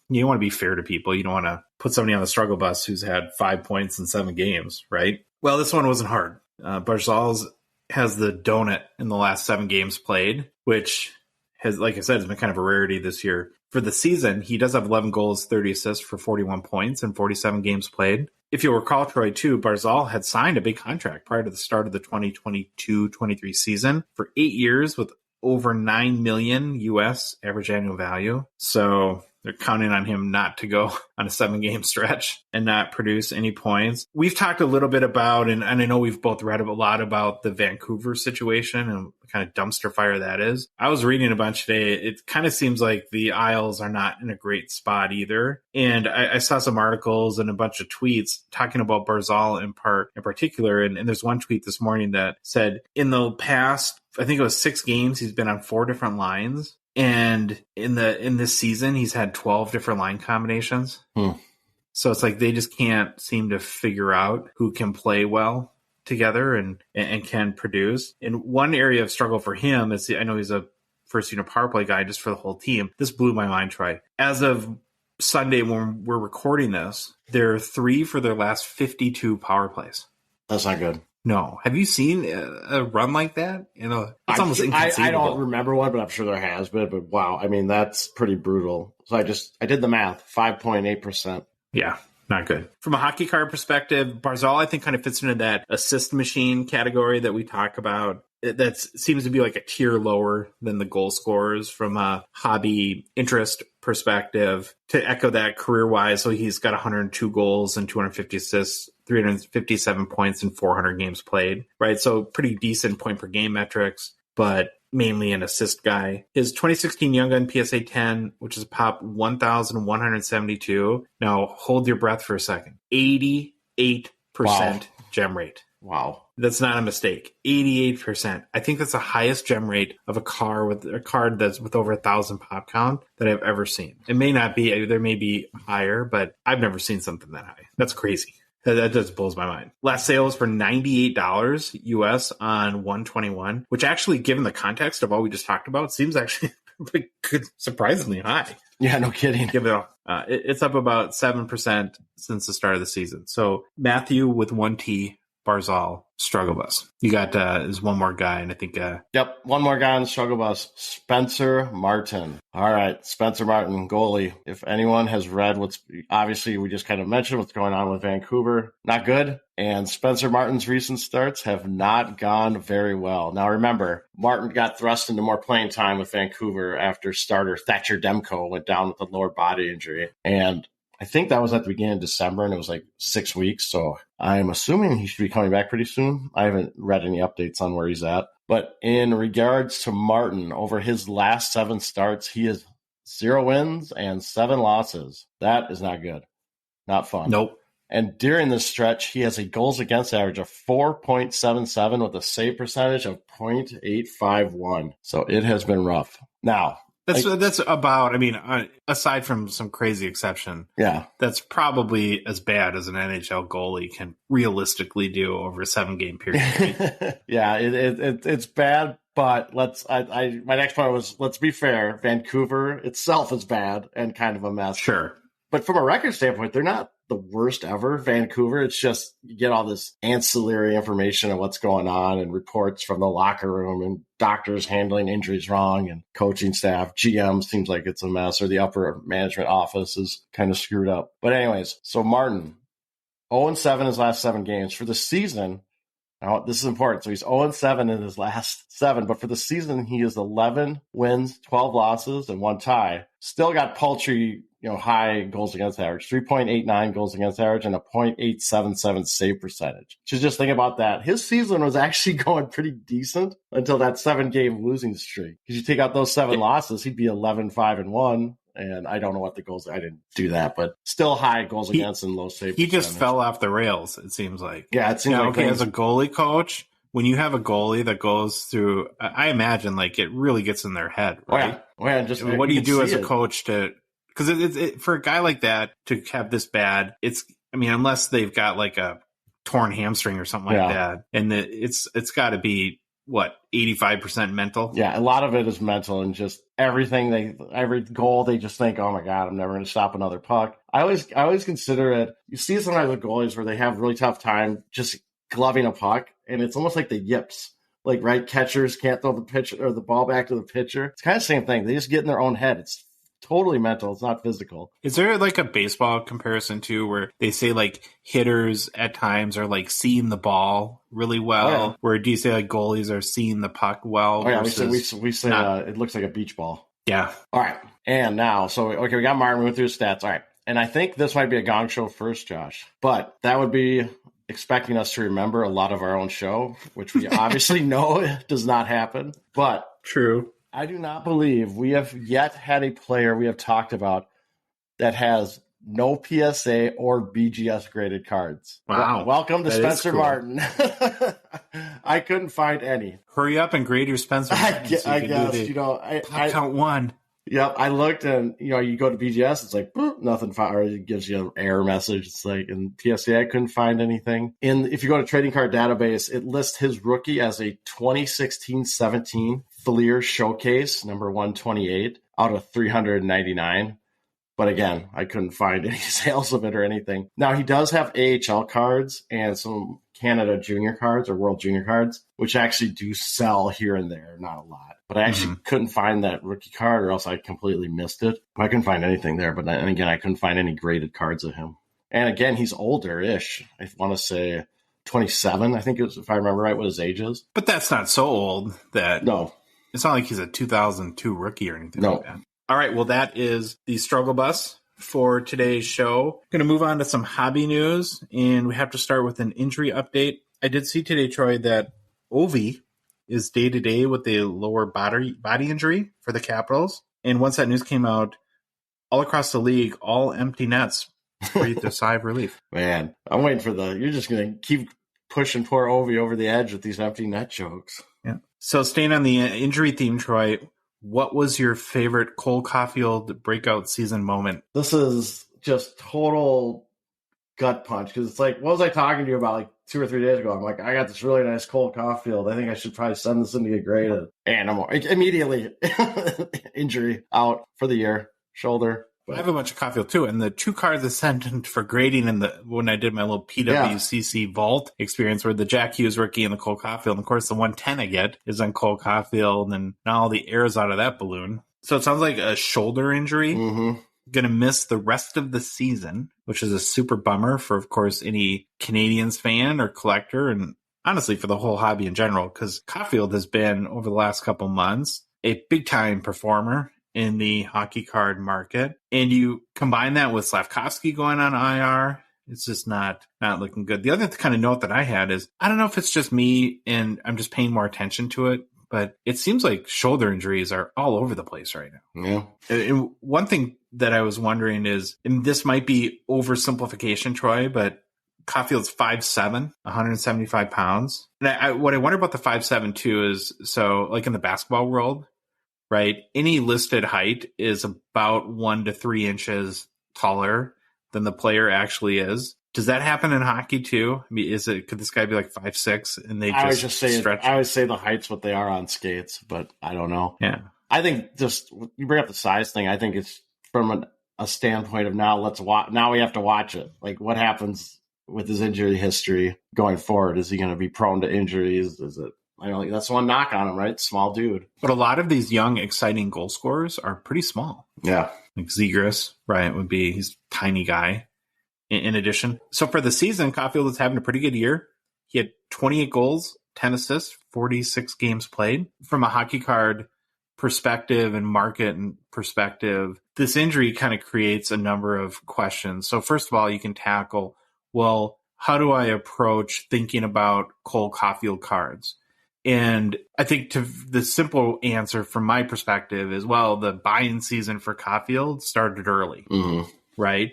you want to be fair to people. You don't want to put somebody on the struggle bus who's had 5 points in 7 games, right? Well, this one wasn't hard. Barzal has the donut in the last 7 games played, which has, like I said, has been kind of a rarity this year. For the season, he does have 11 goals, 30 assists for 41 points in 47 games played. If you'll recall, Troy, too, Barzal had signed a big contract prior to the start of the 2022-23 season for 8 years with over $9 million US average annual value. So they're counting on him not to go on a 7-game stretch and not produce any points. We've talked a little bit about, and I know we've both read a lot about the Vancouver situation and what kind of dumpster fire that is. I was reading a bunch today. It kind of seems like the Isles are not in a great spot either. And I saw some articles and a bunch of tweets talking about Barzal in particular. And there's one tweet this morning that said in the past, I think it was 6 games, he's been on 4 different lines. And in this season, he's had 12 different line combinations. So it's like they just can't seem to figure out who can play well together and can produce. And one area of struggle for him is, I know he's a first unit power play guy just for the whole team. This blew my mind, Troy. As of Sunday, when we're recording this, they're 3 for their last 52 power plays. That's not good. No. Have you seen a run like that? It's almost inconceivable. I don't remember one, but I'm sure there has been. But wow, I mean, that's pretty brutal. So I did the math, 5.8%. Yeah, not good. From a hockey card perspective, Barzal, I think, kind of fits into that assist machine category that we talk about. That seems to be like a tier lower than the goal scorers from a hobby interest perspective. To echo that career-wise, so he's got 102 goals and 250 assists, 357 points in 400 games played, right? So pretty decent point-per-game metrics, but mainly an assist guy. His 2016 Young Gun PSA 10, which is a pop 1,172. Now, hold your breath for a second. 88% gem rate. Wow. That's not a mistake. 88%. I think that's the highest gem rate of a card that's with over 1,000 pop count that I've ever seen. It may not be, there may be higher, but I've never seen something that high. That's crazy. That just blows my mind. Last sale was for $98 US on 121, which actually, given the context of all we just talked about, seems actually surprisingly high. Yeah, no kidding. Given It's up about 7% since the start of the season. So Matthew with 1T, Barzal, struggle bus. You got is one more guy, and I think Yep, one more guy on the struggle bus, Spencer Martin. All right, Spencer Martin, goalie. If anyone has read obviously we just kind of mentioned what's going on with Vancouver, not good. And Spencer Martin's recent starts have not gone very well. Now remember, Martin got thrust into more playing time with Vancouver after starter Thatcher Demko went down with a lower body injury. And I think that was at the beginning of December, and it was like 6 weeks. So I'm assuming he should be coming back pretty soon. I haven't read any updates on where he's at. But in regards to Martin, over his last 7 starts, he has 0 wins and 7 losses. That is not good. Not fun. Nope. And during this stretch, he has a goals against average of 4.77 with a save percentage of .851. So it has been rough. Now, that's about, I mean, aside from some crazy exception, yeah, that's probably as bad as an NHL goalie can realistically do over a 7-game period. Right? Yeah, it's bad, but my next point was, let's be fair. Vancouver itself is bad and kind of a mess. Sure. But from a record standpoint, they're not the worst ever, Vancouver. It's just you get all this ancillary information of what's going on and reports from the locker room and doctors handling injuries wrong and coaching staff. GM seems like it's a mess, or the upper management office is kind of screwed up. But anyways, so Martin, 0-7 his last 7 games. For the season, now this is important. So he's 0-7 in his last 7, but for the season, he is 11 wins, 12 losses, and 1 tie. Still got paltry, high goals against average, 3.89 goals against average and a .877 save percentage. Just think about that. His season was actually going pretty decent until that 7-game losing streak. Because you take out those 7 losses, he'd be 11-5-1. And I don't know what the goals. I didn't do that, but still high goals against and low save. He just fell off the rails. It seems like. Yeah, it seems like. Okay, as a goalie coach, when you have a goalie that goes through, I imagine like it really gets in their head, right? Oh yeah. Just what do you do as a coach to? Because it's for a guy like that to have this bad, unless they've got like a torn hamstring or something like that, and it's got to be. What, 85% mental? Yeah, a lot of it is mental, and just every goal they just think, oh my God, I'm never going to stop another puck. I always consider it, you see sometimes with goalies where they have really tough time just gloving a puck, and it's almost like the yips. Like, right, catchers can't throw the pitch or the ball back to the pitcher. It's kind of the same thing. They just get in their own head. It's totally mental. It's not physical. Is there like a baseball comparison too, where they say like hitters at times are like seeing the ball really well? Oh, yeah. Where do you say like goalies are seeing the puck well? Oh yeah, we say it looks like a beach ball. Yeah. All right, and now, we got Martin, we went through his stats. All right, and I think this might be a Gong Show first, Josh, but that would be expecting us to remember a lot of our own show, which we obviously know does not happen. But true. I do not believe we have yet had a player we have talked about that has no PSA or BGS graded cards. Wow. Welcome to Spencer Martin. I couldn't find any. Hurry up and grade your Spencer Martin. I guess. I count 1. Yep. I looked and, you go to BGS, it's like, boop, nothing, or it gives you an error message. It's like, in PSA, I couldn't find anything. If you go to Trading Card Database, it lists his rookie as a 2016-17 Fleer Showcase, number 128, out of 399. But again, I couldn't find any sales of it or anything. Now, he does have AHL cards and some Canada Junior cards or World Junior cards, which actually do sell here and there, not a lot. But I actually couldn't find that rookie card, or else I completely missed it. I couldn't find anything there. But then again, I couldn't find any graded cards of him. And again, he's older-ish. I want to say 27, I think it was, if I remember right, what his age is. But that's not so old that... No. It's not like he's a 2002 rookie or anything like that. All right, well, that is the struggle bus for today's show. Going to move on to some hobby news, and we have to start with an injury update. I did see today, Troy, that Ovi is day-to-day with a lower body injury for the Capitals. And once that news came out, all across the league, all empty nets breathed a sigh of relief. Man, I'm waiting for you're just going to keep pushing poor Ovi over the edge with these empty net jokes. Yeah. So staying on the injury theme, Troy, what was your favorite Cole Caufield breakout season moment? This is just total gut punch, because it's like, what was I talking to you about like 2 or 3 days ago? I'm like, I got this really nice Cole Caufield. I think I should probably send this in to get graded. And I'm immediately injury out for the year, shoulder. I have a bunch of Caufield too, and the 2 cards I sent in for grading when I did my little PWCC vault experience where the Jack Hughes rookie and the Cole Caufield, and of course the 110 I get is on Cole Caufield, and now all the air's out of that balloon. So it sounds like a shoulder injury. Mm-hmm. Going to miss the rest of the season, which is a super bummer for, of course, any Canadians fan or collector, and honestly for the whole hobby in general, because Caufield has been, over the last couple months, a big-time performer in the hockey card market. And you combine that with Slavkovsky going on IR, it's just not looking good. The other kind of note that I had is, I don't know if it's just me and I'm just paying more attention to it, but it seems like shoulder injuries are all over the place right now. Yeah. And one thing that I was wondering is, and this might be oversimplification, Troy, but Caufield's 5'7", 175 pounds. And what I wonder about the 5'7" too is, so like in the basketball world, right, any listed height is about 1 to 3 inches taller than the player actually is. Does that happen in hockey too? I mean, could this guy be like 5'6" and they just stretch? I always say the height's what they are on skates, but I don't know. Yeah. I think just, you bring up the size thing, I think it's from a standpoint of now we have to watch it. Like, what happens with his injury history going forward? Is he going to be prone to injuries? I don't think that's one knock on him, right? Small dude. But a lot of these young, exciting goal scorers are pretty small. Yeah. Like Zegras, right, he's a tiny guy in addition. So for the season, Caufield is having a pretty good year. He had 28 goals, 10 assists, 46 games played. From a hockey card perspective and market and perspective, this injury kind of creates a number of questions. So first of all, you can tackle, well, how do I approach thinking about Cole Caufield cards? And I think the simple answer from my perspective is, well, the buying season for Caufield started early, right?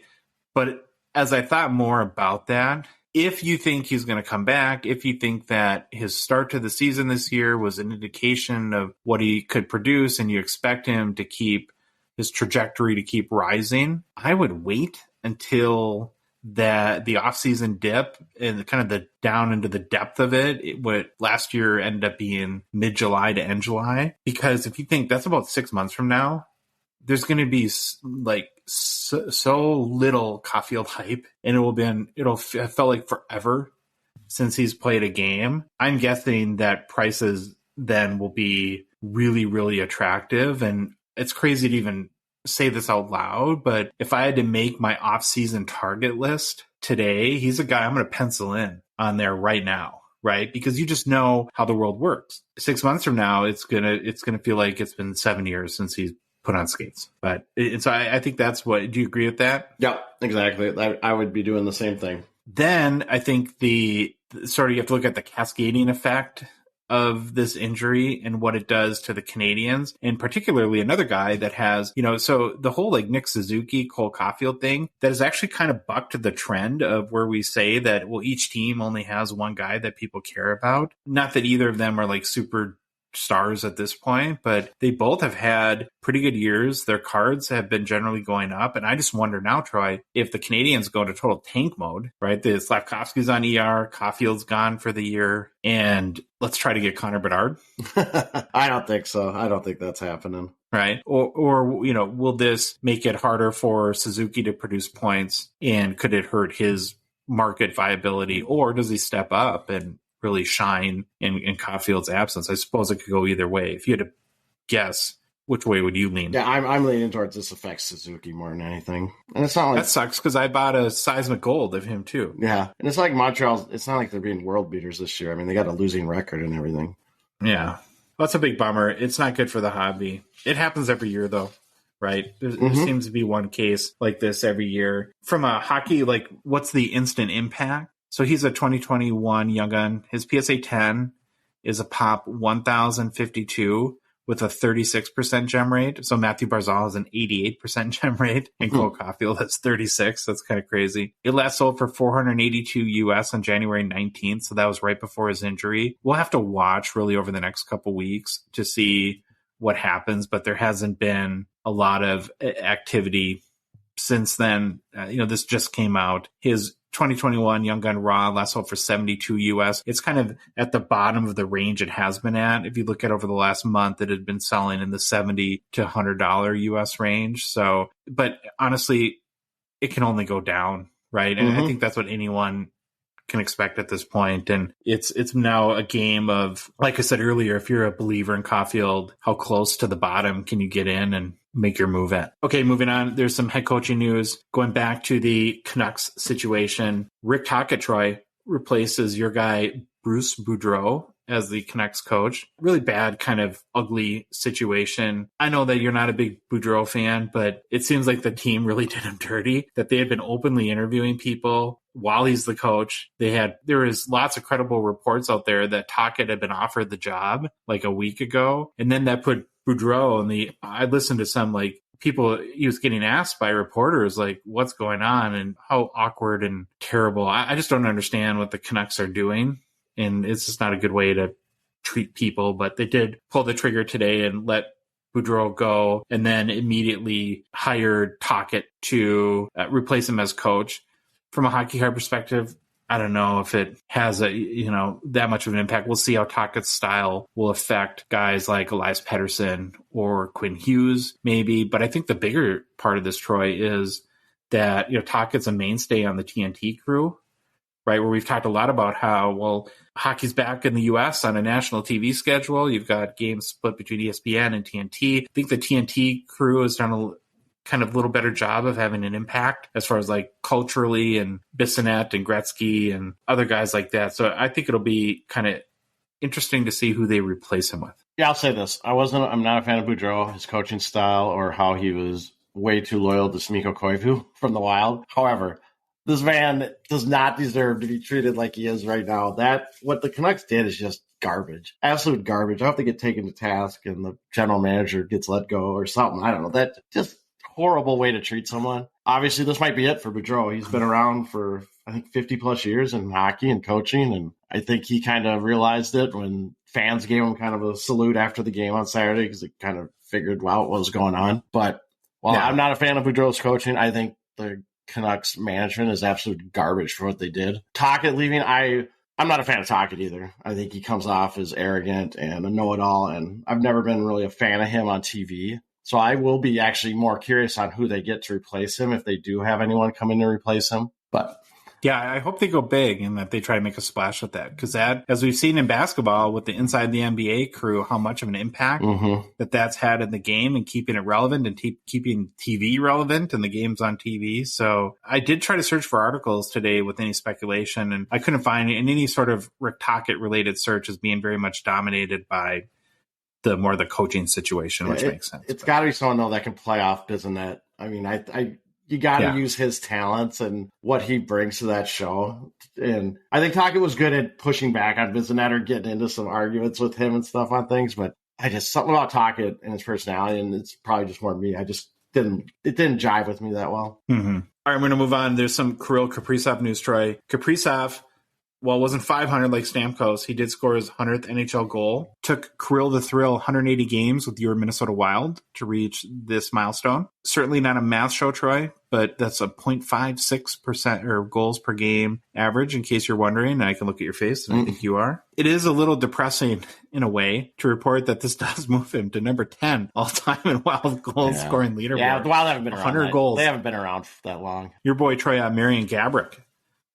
But as I thought more about that, if you think he's going to come back, if you think that his start to the season this year was an indication of what he could produce and you expect him to keep his trajectory to keep rising, I would wait until the off-season dip and kind of the down into the depth of it, what last year ended up being mid-July to end July. Because if you think that's about 6 months from now, there's going to be like so little Caufield hype, and it felt like forever since he's played a game. I'm guessing that prices then will be really, really attractive. And it's crazy to even say this out loud, but if I had to make my off-season target list today, he's a guy I'm going to pencil in on there right now, right? Because you just know how the world works. 6 months from now, it's gonna feel like it's been 7 years since he's put on skates. But so I think that's what. Do you agree with that? Yeah, exactly. I would be doing the same thing. Then I think you have to look at the cascading effect of this injury and what it does to the Canadians, and particularly another guy that has, so the whole like Nick Suzuki, Cole Caufield thing that has actually kind of bucked the trend of where we say that, well, each team only has one guy that people care about. Not that either of them are like super stars at this point, but they both have had pretty good years. Their cards have been generally going up. And I just wonder now, Troy, if the Canadians go into total tank mode, right? The Slavkovsky's on ER, Caufield's gone for the year, and let's try to get Connor Bedard. I don't think so. I don't think that's happening. Right. Or will this make it harder for Suzuki to produce points, and could it hurt his market viability, or does he step up and really shine in Caufield's absence? I suppose it could go either way. If you had to guess, which way would you lean? Yeah, I'm leaning towards this affects Suzuki more than anything. And it's not like that sucks because I bought a seismic gold of him too. Yeah, and it's like Montreal. It's not like they're being world beaters this year. I mean, they got a losing record and everything. Yeah, that's a big bummer. It's not good for the hobby. It happens every year though, right? There seems to be one case like this every year. From a hockey, like, what's the instant impact? So he's a 2021 young gun. His PSA 10 is a pop 1,052 with a 36% gem rate. So Matthew Barzal has an 88% gem rate, and Cole Caufield has 36. That's kind of crazy. It last sold for $482 US on January 19th. So that was right before his injury. We'll have to watch really over the next couple weeks to see what happens, but there hasn't been a lot of activity since then. This just came out. His 2021 Young Gun Raw last sold for $72 US. It's kind of at the bottom of the range it has been at. If you look at over the last month, it had been selling in the $70 to $100 US range. So, but honestly, it can only go down, right? And I think that's what anyone can expect at this point. And it's now a game of, like I said earlier, if you're a believer in Caufield, how close to the bottom can you get in and make your move at? Okay, moving on. There's some head coaching news. Going back to the Canucks situation, Rick Tocchet replaces your guy, Bruce Boudreau, as the Canucks coach. Really bad, kind of ugly situation. I know that you're not a big Boudreau fan, but it seems like the team really did him dirty, that they had been openly interviewing people while he's the coach. There was lots of credible reports out there that Tocchet had been offered the job like a week ago. And then that put Boudreau I listened to some people, he was getting asked by reporters, like, what's going on and how awkward and terrible. I just don't understand what the Canucks are doing. And it's just not a good way to treat people. But they did pull the trigger today and let Boudreau go, and then immediately hired Tocchet to replace him as coach. From a hockey card perspective, I don't know if it has that much of an impact. We'll see how Tocchet's style will affect guys like Elias Pettersson or Quinn Hughes, maybe. But I think the bigger part of this, Troy, is that Tocchet's a mainstay on the TNT crew, right? Where we've talked a lot about how, hockey's back in the U.S. on a national TV schedule. You've got games split between ESPN and TNT. I think the TNT crew has done a kind of little better job of having an impact as far as culturally, and Bissonnette and Gretzky and other guys like that. So I think it'll be kind of interesting to see who they replace him with. Yeah, I'll say this. I'm not a fan of Boudreau, his coaching style, or how he was way too loyal to Stamkos Koivu from the Wild. However, this man does not deserve to be treated like he is right now. What the Canucks did is just garbage. Absolute garbage. I hope they get taken to task and the general manager gets let go or something. I don't know. That just horrible way to treat someone. Obviously, this might be it for Boudreau. He's been around for, I think, 50 plus years in hockey and coaching. And I think he kind of realized it when fans gave him kind of a salute after the game on Saturday, because they kind of figured out what was going on. But I'm not a fan of Boudreau's coaching, I think the Canucks management is absolute garbage for what they did. Tocchet leaving, I'm not a fan of Tocchet either. I think he comes off as arrogant and a know-it-all, and I've never been really a fan of him on TV. So I will be actually more curious on who they get to replace him, if they do have anyone come in to replace him. But yeah, I hope they go big and that they try to make a splash with that. Because that, as we've seen in basketball with the Inside the NBA crew, how much of an impact that's had in the game and keeping it relevant and keeping TV relevant and the games on TV. So I did try to search for articles today with any speculation, and I couldn't find any sort of Rick Tocchet related search as being very much dominated by the coaching situation, which makes sense. It's got to be someone, though, that can play off Bissonnette. I mean, you got to use his talents and what he brings to that show. And I think Tocchet was good at pushing back on Bissonnette or getting into some arguments with him and stuff on things. But something about Tocchet and his personality, and it's probably just more me. It didn't jive with me that well. Mm-hmm. All right, I'm going to move on. There's some Kirill Kaprizov news, Troy. Kaprizov, well, it wasn't 500 like Stamkos. He did score his 100th NHL goal. Took Kirill the Thrill 180 games with your Minnesota Wild to reach this milestone. Certainly not a math show, Troy, but that's a 0.56% or goals per game average, in case you're wondering. I can look at your face, and I think you are. It is a little depressing, in a way, to report that this does move him to number 10 all-time in Wild goals scoring leaderboard. Yeah, the Wild haven't been around 100 goals. They haven't been around that long. Your boy, Troy, Marian Gaborik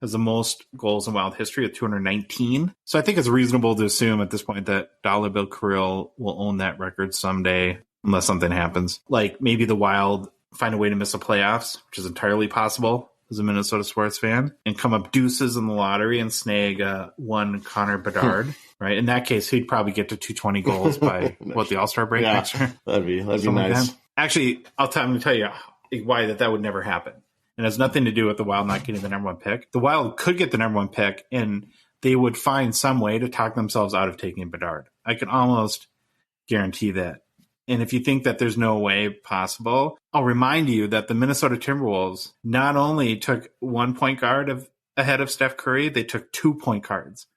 has the most goals in Wild history at 219. So I think it's reasonable to assume at this point that Dollar Bill Kirill will own that record someday, unless something happens. Like maybe the Wild find a way to miss the playoffs, which is entirely possible as a Minnesota sports fan, and come up deuces in the lottery and snag one Connor Bedard. Right? In that case, he'd probably get to 220 goals by the All-Star break next year. That'd be nice. Like actually, I'm going to tell you why that would never happen. And it has nothing to do with the Wild not getting the number one pick. The Wild could get the number one pick, and they would find some way to talk themselves out of taking Bedard. I can almost guarantee that. And if you think that there's no way possible, I'll remind you that the Minnesota Timberwolves not only took 1 point guard ahead of Steph Curry, they took 2 point guards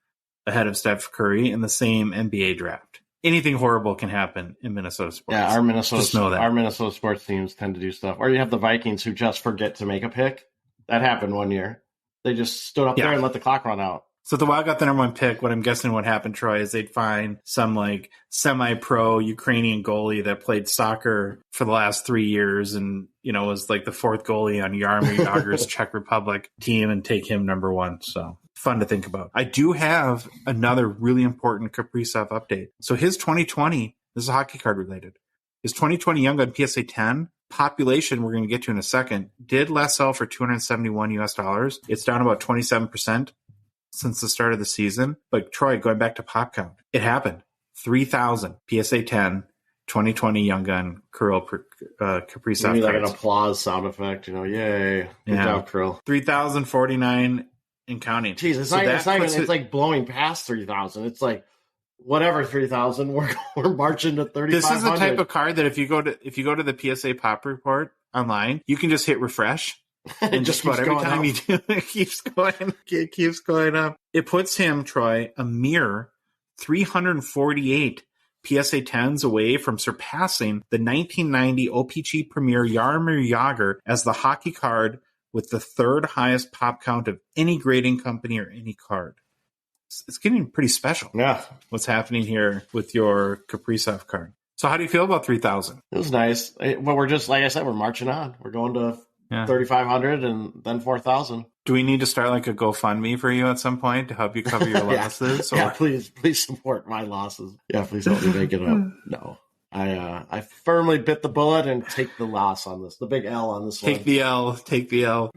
ahead of Steph Curry in the same NBA draft. anything horrible can happen in Minnesota sports. Yeah, our Know Minnesota sports teams tend to do stuff. Or you have the Vikings who just forget to make a pick. That happened one year. They just stood up there and let the clock run out. So the Wild got the number one pick. What I'm guessing what happened, Troy, is they'd find some like semi-pro Ukrainian goalie that played soccer for the last 3 years and, was like the fourth goalie on Jaromir Jagr's Czech Republic team and take him number one. So fun to think about. I do have another really important Kaprizov update. So his 2020, this is hockey card related, his 2020 Young Gun PSA 10 population, we're going to get to in a second, did last sell for $271 US. It's down about 27% since the start of the season. But Troy, going back to pop count, it happened. 3,000 PSA 10, 2020 Young Gun Kirill Kaprizov. Maybe like an applause sound effect, yay. Good job, Kirill. 3,049 and counting. Jeez, it's like blowing past 3,000. It's like whatever 3,000. We're marching to 3,500. This is the type of card that if you go to the PSA Pop Report online, you can just hit refresh. And just about every time you do, it keeps going up. It puts him, Troy, a mere 348 PSA 10s away from surpassing the 1990 OPC Premier Jaromir Jagr as the hockey card with the third highest pop count of any grading company or any card. It's getting pretty special. Yeah. What's happening here with your Kaprizov card. So how do you feel about 3,000? It was nice. Well, we're just, like I said, we're marching on. We're going to 3,500 and then 4,000. Do we need to start like a GoFundMe for you at some point to help you cover your losses? Yeah, please support my losses. Yeah, please help me make it up. No. I firmly bit the bullet and take the loss on this, the big L on this one. Take the L.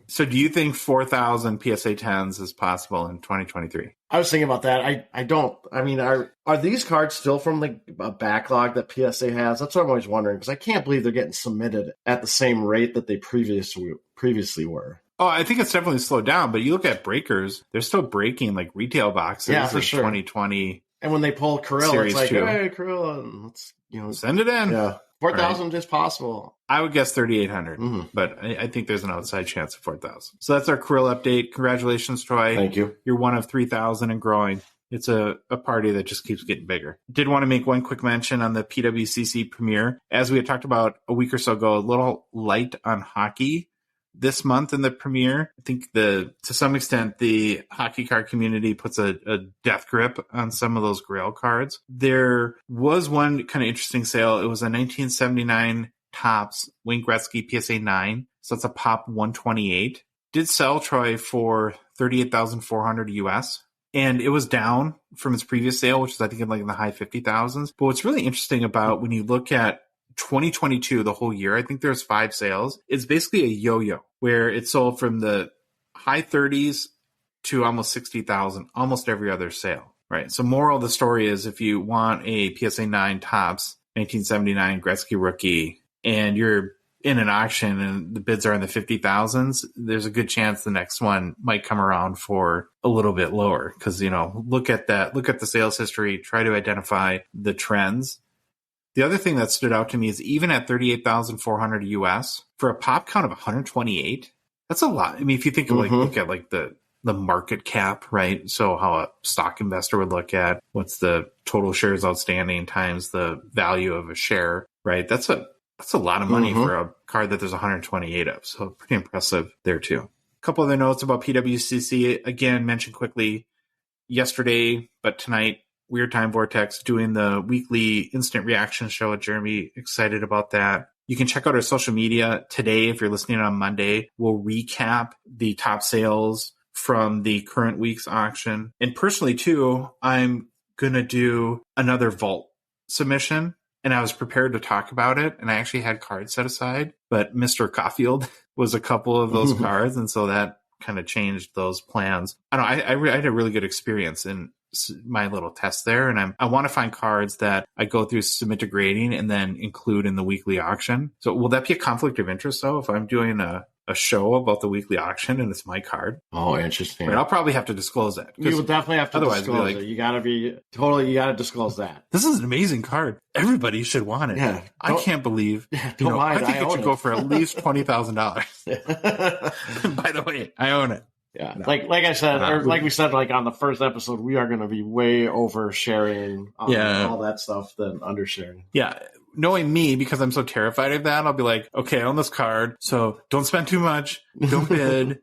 So do you think 4,000 PSA 10s is possible in 2023? I was thinking about that. I don't. I mean, are these cards still from like a backlog that PSA has? That's what I'm always wondering, because I can't believe they're getting submitted at the same rate that they previously were. Oh, I think it's definitely slowed down, but you look at breakers, they're still breaking like retail boxes for sure. 2020. And when they pull Kirill, Series it's like, 2. Hey, Kirill, let's send it in. Yeah, 4,000 is possible. I would guess 3,800, but I think there's an outside chance of 4,000. So that's our Kirill update. Congratulations, Troy. Thank you. You're one of 3,000 and growing. It's a party that just keeps getting bigger. Did want to make one quick mention on the PWCC premiere. As we had talked about a week or so ago, a little light on hockey this month in the premiere. I think to some extent, the hockey card community puts a death grip on some of those Grail cards. There was one kind of interesting sale. It was a 1979 Topps Wayne Gretzky PSA 9. So it's a pop 128. Did sell, Troy, for $38,400 US. And it was down from its previous sale, which is I think in the high 50,000s. But what's really interesting about when you look at 2022, the whole year, I think there's 5 sales. It's basically a yo-yo where it sold from the high 30s to almost 60,000, almost every other sale, right? So moral of the story is if you want a PSA 9 Topps 1979 Gretzky rookie and you're in an auction and the bids are in the 50,000s, there's a good chance the next one might come around for a little bit lower. Cause look at the sales history, try to identify the trends. The other thing that stood out to me is even at 38,400 US for a pop count of 128, that's a lot. I mean, if you think of look at the market cap, right? So how a stock investor would look at what's the total shares outstanding times the value of a share, right? That's a lot of money for a card that there's 128 of. So pretty impressive there too. A couple other notes about PWCC. Again, mentioned quickly yesterday, but tonight, Weird Time Vortex doing the weekly instant reaction show at Jeremy. Excited about that. You can check out our social media today. If you're listening on Monday, we'll recap the top sales from the current week's auction. And personally too, I'm going to do another vault submission. And I was prepared to talk about it. And I actually had cards set aside, but Mr. Caufield was a couple of those cards. And so that kind of changed those plans. I had a really good experience in my little test there. And I want to find cards that I go through submit to grading and then include in the weekly auction. So will that be a conflict of interest though? If I'm doing a show about the weekly auction and it's my card? Oh, interesting. Right, I'll probably have to disclose that. You will definitely have to disclose it. You got to disclose that. This is an amazing card. Everybody should want it. Yeah. I can't believe. I think it should go for at least $20,000. By the way, I own it. Yeah, No. like I said, or like we said, like on the first episode, we are going to be way over sharing all that stuff than undersharing. Yeah. Knowing me, because I'm so terrified of that, I'll be like, okay, I own this card, so don't spend too much, don't bid,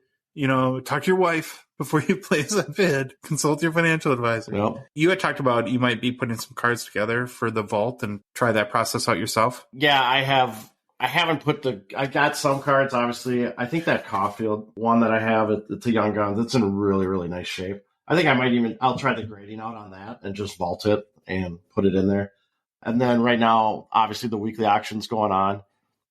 talk to your wife before you place a bid, consult your financial advisor. Yep. You had talked about you might be putting some cards together for the vault and try that process out yourself. Yeah, I haven't I got some cards, obviously. I think that Caufield one that I have, it's a Young Guns. It's in really, really nice shape. I think I'll try the grading out on that and just vault it and put it in there. And then right now, obviously the weekly auction's going on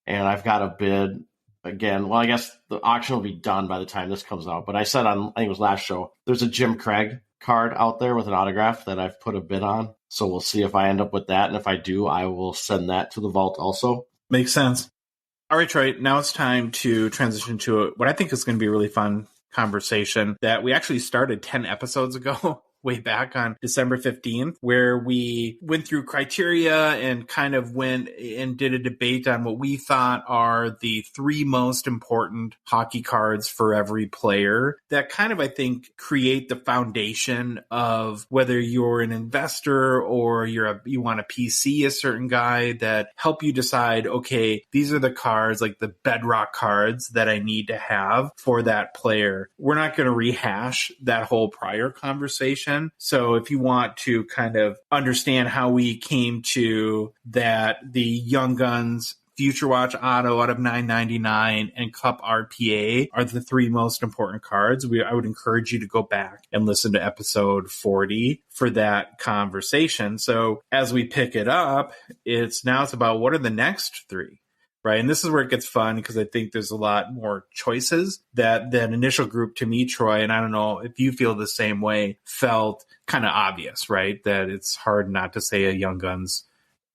and I've got a bid again. Well, I guess the auction will be done by the time this comes out, but I said on, I think it was last show, there's a Jim Craig card out there with an autograph that I've put a bid on. So we'll see if I end up with that. And if I do, I will send that to the vault also. Makes sense. All right, Troy, now it's time to transition to what I think is going to be a really fun conversation that we actually started 10 episodes ago, way back on December 15th, where we went through criteria and kind of went and did a debate on what we thought are the 3 most important hockey cards for every player that kind of, I think, create the foundation of whether you're an investor or you want to PC a certain guy, that help you decide, okay, these are the cards, like the bedrock cards that I need to have for that player. We're not going to rehash that whole prior conversation. So if you want to kind of understand how we came to that, the Young Guns Future Watch Auto out of $9.99 and Cup RPA are the 3 most important cards. I would encourage you to go back and listen to episode 40 for that conversation. So as we pick it up, it's about what are the next 3? Right. And this is where it gets fun because I think there's a lot more choices that initial group to me, Troy, and I don't know if you feel the same way, felt kind of obvious, right? That it's hard not to say a Young Guns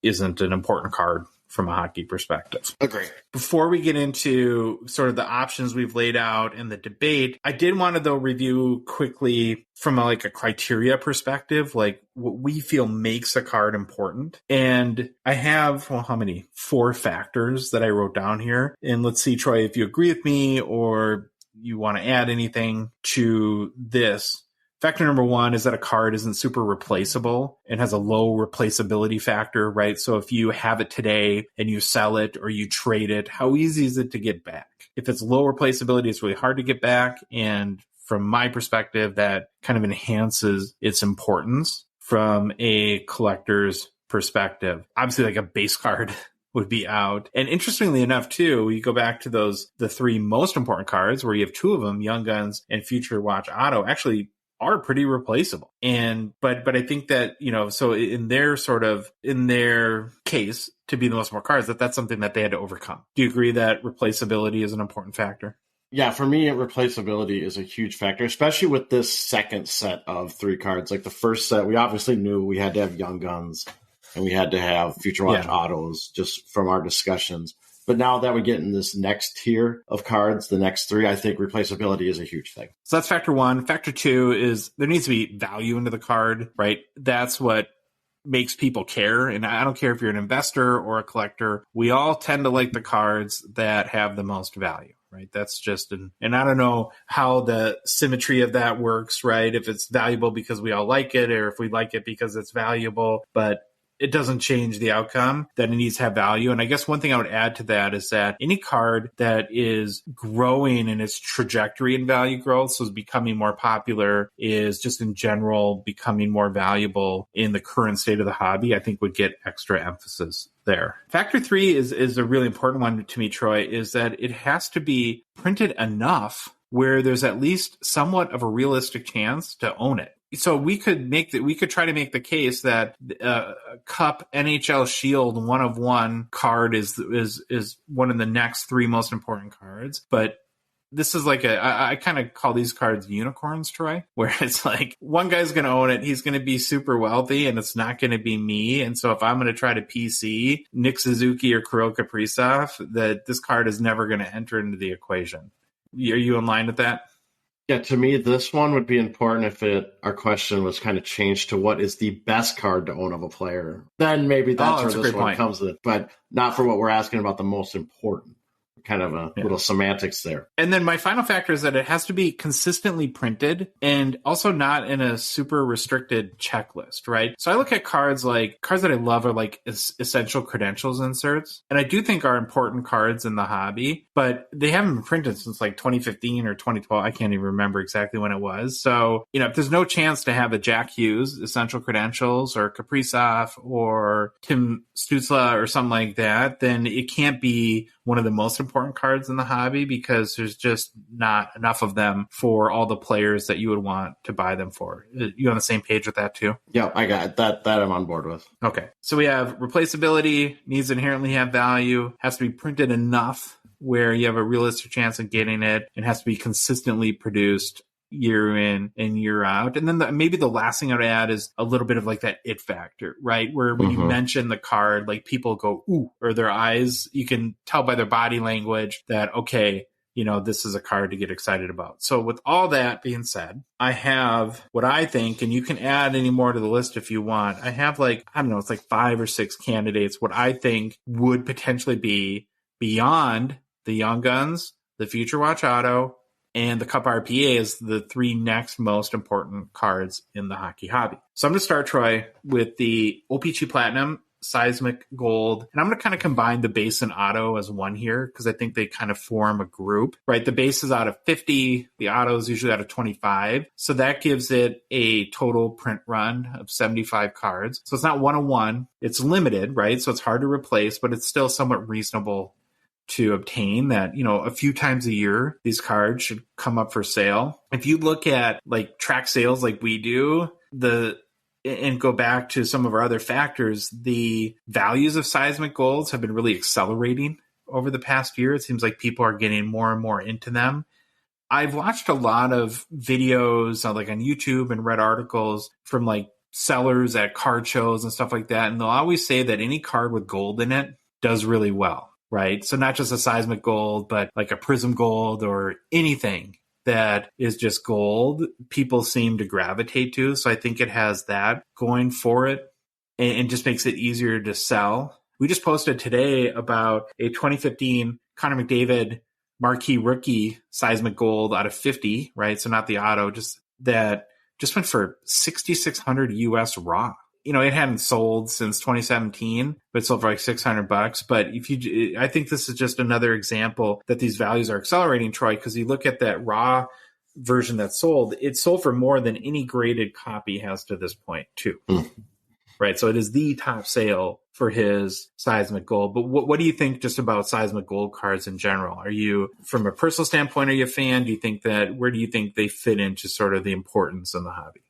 isn't an important card from a hockey perspective. Agree. Before we get into sort of the options we've laid out and the debate, I did want to, though, review quickly from a criteria perspective, like what we feel makes a card important. And I have, how many? 4 factors that I wrote down here. And let's see, Troy, if you agree with me or you want to add anything to this. Factor number 1 is that a card isn't super replaceable and has a low replaceability factor, right? So if you have it today and you sell it or you trade it, how easy is it to get back? If it's low replaceability, it's really hard to get back. And from my perspective, that kind of enhances its importance from a collector's perspective. Obviously, like a base card would be out. And interestingly enough, too, you go back to the 3 most important cards where you have 2 of them, Young Guns and Future Watch Auto, actually are pretty replaceable. And but I think that, so in their case to be the most important cards, that's something that they had to overcome. Do you agree that replaceability is an important factor? Yeah, for me, replaceability is a huge factor, especially with this second set of 3 cards. Like the first set, we obviously knew we had to have Young Guns and we had to have Future Watch Autos just from our discussions. But now that we get in this next tier of cards, the next 3, I think replaceability is a huge thing. So that's factor 1. Factor 2 is there needs to be value into the card, right? That's what makes people care. And I don't care if you're an investor or a collector. We all tend to like the cards that have the most value, right? That's just and I don't know how the symmetry of that works, right? If it's valuable because we all like it or if we like it because it's valuable, but it doesn't change the outcome, that it needs to have value. And I guess one thing I would add to that is that any card that is growing in its trajectory in value growth, so is becoming more popular, is just in general becoming more valuable in the current state of the hobby, I think would get extra emphasis there. Factor 3 is a really important one to me, Troy, is that it has to be printed enough where there's at least somewhat of a realistic chance to own it. So we could try to make the case that Cup NHL Shield 1/1 card is one of the next 3 most important cards, but this is like I kind of call these cards unicorns, Troy, where it's like one guy's going to own it. He's going to be super wealthy and it's not going to be me. And so if I'm going to try to PC Nick Suzuki or Kirill Kaprizov, that this card is never going to enter into the equation. Are you in line with that? Yeah, to me, this one would be important if our question was kind of changed to what is the best card to own of a player. Then maybe that's where this one comes in, but not for what we're asking about the most important. kind of a little semantics there. And then my final factor is that it has to be consistently printed and also not in a super restricted checklist, right? So I look at cards that I love are like essential credentials inserts. And I do think are important cards in the hobby, but they haven't been printed since like 2015 or 2012. I can't even remember exactly when it was. So, if there's no chance to have a Jack Hughes essential credentials or Kaprizov or Tim Stützle or something like that, then it can't be one of the most important cards in the hobby because there's just not enough of them for all the players that you would want to buy them for. You on the same page with that too? Yeah, I got it. That I'm on board with. Okay. So we have replaceability, needs to inherently have value, has to be printed enough where you have a realistic chance of getting it, and has to be consistently produced year in and year out. And then maybe the last thing I'd add is a little bit of like that it factor, right? Where when you mention the card, like people go, ooh, or their eyes, you can tell by their body language that, okay, this is a card to get excited about. So with all that being said, I have what I think, and you can add any more to the list if you want. I have it's like 5 or 6 candidates, what I think would potentially be beyond the Young Guns, the Future Watch Auto, and the Cup RPA is the 3 next most important cards in the hockey hobby. So I'm going to start, Troy, with the OPC Platinum, Seismic Gold, and I'm going to kind of combine the base and auto as one here because I think they kind of form a group, right? The base is out of 50, the auto is usually out of 25. So that gives it a total print run of 75 cards. So it's not 101, it's limited, right? So it's hard to replace, but it's still somewhat reasonable to obtain that, a few times a year, these cards should come up for sale. If you look at like track sales like we do, and go back to some of our other factors, the values of seismic golds have been really accelerating over the past year. It seems like people are getting more and more into them. I've watched a lot of videos like on YouTube and read articles from like sellers at card shows and stuff like that. And they'll always say that any card with gold in it does really well. Right. So not just a seismic gold, but like a prism gold or anything that is just gold, people seem to gravitate to. So I think it has that going for it and just makes it easier to sell. We just posted today about a 2015 Connor McDavid marquee rookie seismic gold out of 50, right? So not the auto, just went for 6,600 US raw. It hadn't sold since 2017, but it sold for like $600. But I think this is just another example that these values are accelerating, Troy, because you look at that raw version that sold, it sold for more than any graded copy has to this point too. Right. So it is the top sale for his seismic gold. But what do you think just about seismic gold cards in general? Are you, from a personal standpoint, are you a fan? Where do you think they fit into sort of the importance in the hobby?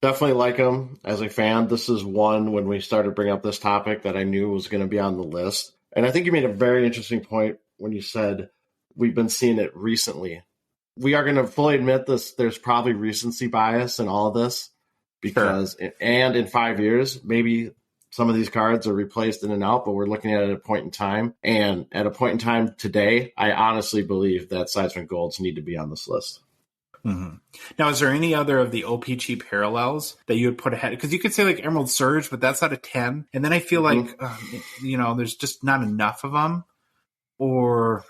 Definitely like them as a fan. This is one when we started bringing up this topic that I knew was going to be on the list. And I think you made a very interesting point when you said we've been seeing it recently. We are going to fully admit this. There's probably recency bias in all of this because, and in 5 years, maybe some of these cards are replaced in and out, but we're looking at it at a point in time. And at a point in time today, I honestly believe that seismic golds need to be on this list. Mm-hmm. Now, is there any other of the OPG parallels that you would put ahead? Because you could say like Emerald Surge, but that's out of 10. And then I feel like, there's just not enough of them. Or,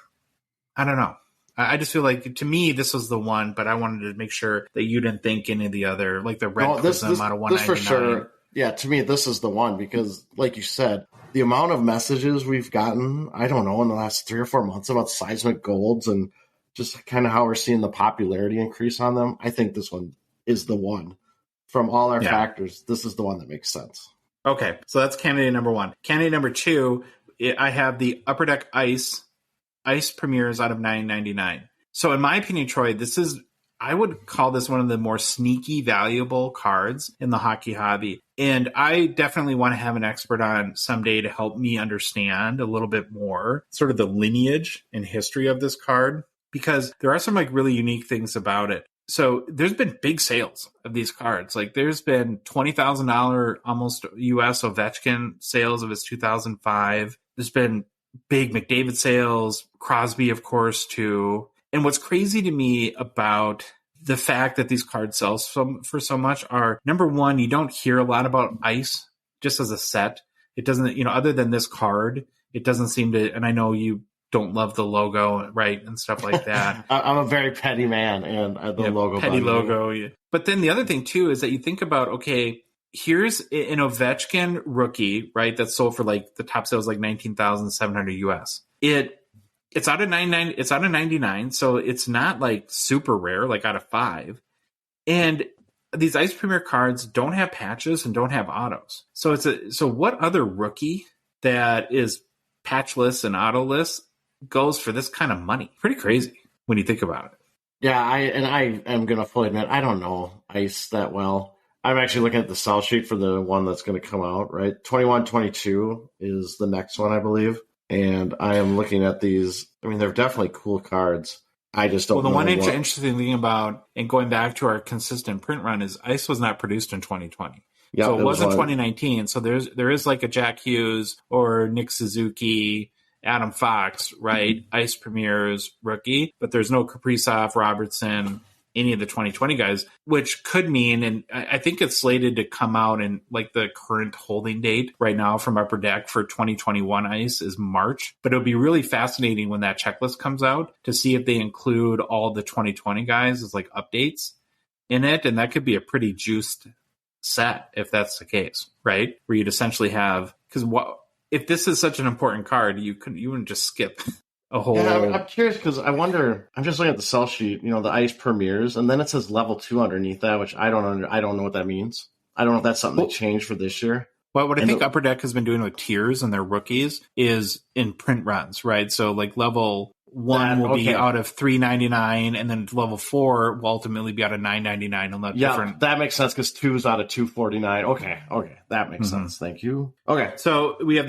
I don't know. I just feel like, to me, this was the one, but I wanted to make sure that you didn't think any of the other, like the Red Prism out of 199. This for sure. Yeah, to me, this is the one because, like you said, the amount of messages we've gotten, I don't know, in the last 3 or 4 months about seismic golds and just kind of how we're seeing the popularity increase on them, I think this one is the one. From all our factors, this is the one that makes sense. Okay, so that's candidate number 1. Candidate number 2, I have the Upper Deck Ice Premieres out of $9.99. So in my opinion, Troy, I would call this one of the more sneaky, valuable cards in the hockey hobby. And I definitely want to have an expert on someday to help me understand a little bit more sort of the lineage and history of this card, because there are some like really unique things about it. So there's been big sales of these cards. Like there's been $20,000 almost US Ovechkin sales of his 2005. There's been big McDavid sales, Crosby, of course, too. And what's crazy to me about the fact that these cards sell for so much are, number one, you don't hear a lot about Ice just as a set. It doesn't, other than this card, it doesn't seem to, and I know you don't love the logo, right, and stuff like that. I'm a very petty man, and the logo. Petty logo. Yeah. But then the other thing, too, is that you think about, okay, here's an Ovechkin rookie, right, that's sold for like the top sales like 19,700 US. It's out of 99. It's out of 99, so it's not like super rare, like out of 5. And these Ice Premier cards don't have patches and don't have autos. So so what other rookie that is patchless and autoless goes for this kind of money? Pretty crazy when you think about it. Yeah, I am gonna fully admit I don't know Ice that well. I'm actually looking at the sell sheet for the one that's going to come out. Right, 21-22 is the next one, I believe. And I am looking at these. I mean, they're definitely cool cards. I just don't know. Well, the one interesting thing about, and going back to our consistent print run, is Ice was not produced in 2020. Yeah, so it wasn't 2019. So there is like a Jack Hughes or Nick Suzuki, Adam Fox, right? Ice Premier's rookie, but there's no Kaprizov, Robertson, any of the 2020 guys, which could mean, and I think it's slated to come out in like the current holding date right now from Upper Deck for 2021 Ice is March. But it'll be really fascinating when that checklist comes out to see if they include all the 2020 guys as like updates in it. And that could be a pretty juiced set if that's the case, right? Where you'd essentially have, because if this is such an important card, you wouldn't just skip a whole. Yeah, I'm curious because I wonder. I'm just looking at the sell sheet, the Ice Premiers, and then it says level 2 underneath that, which I don't know what that means. I don't know if that's something that changed for this year. Well, what I think Upper Deck has been doing with tiers and their rookies is in print runs, right? So like level 1 will be out of $399, and then level 4 will ultimately be out of $999. Yeah, that makes sense because 2 is out of $249. Okay, that makes sense. Thank you. Okay, so we have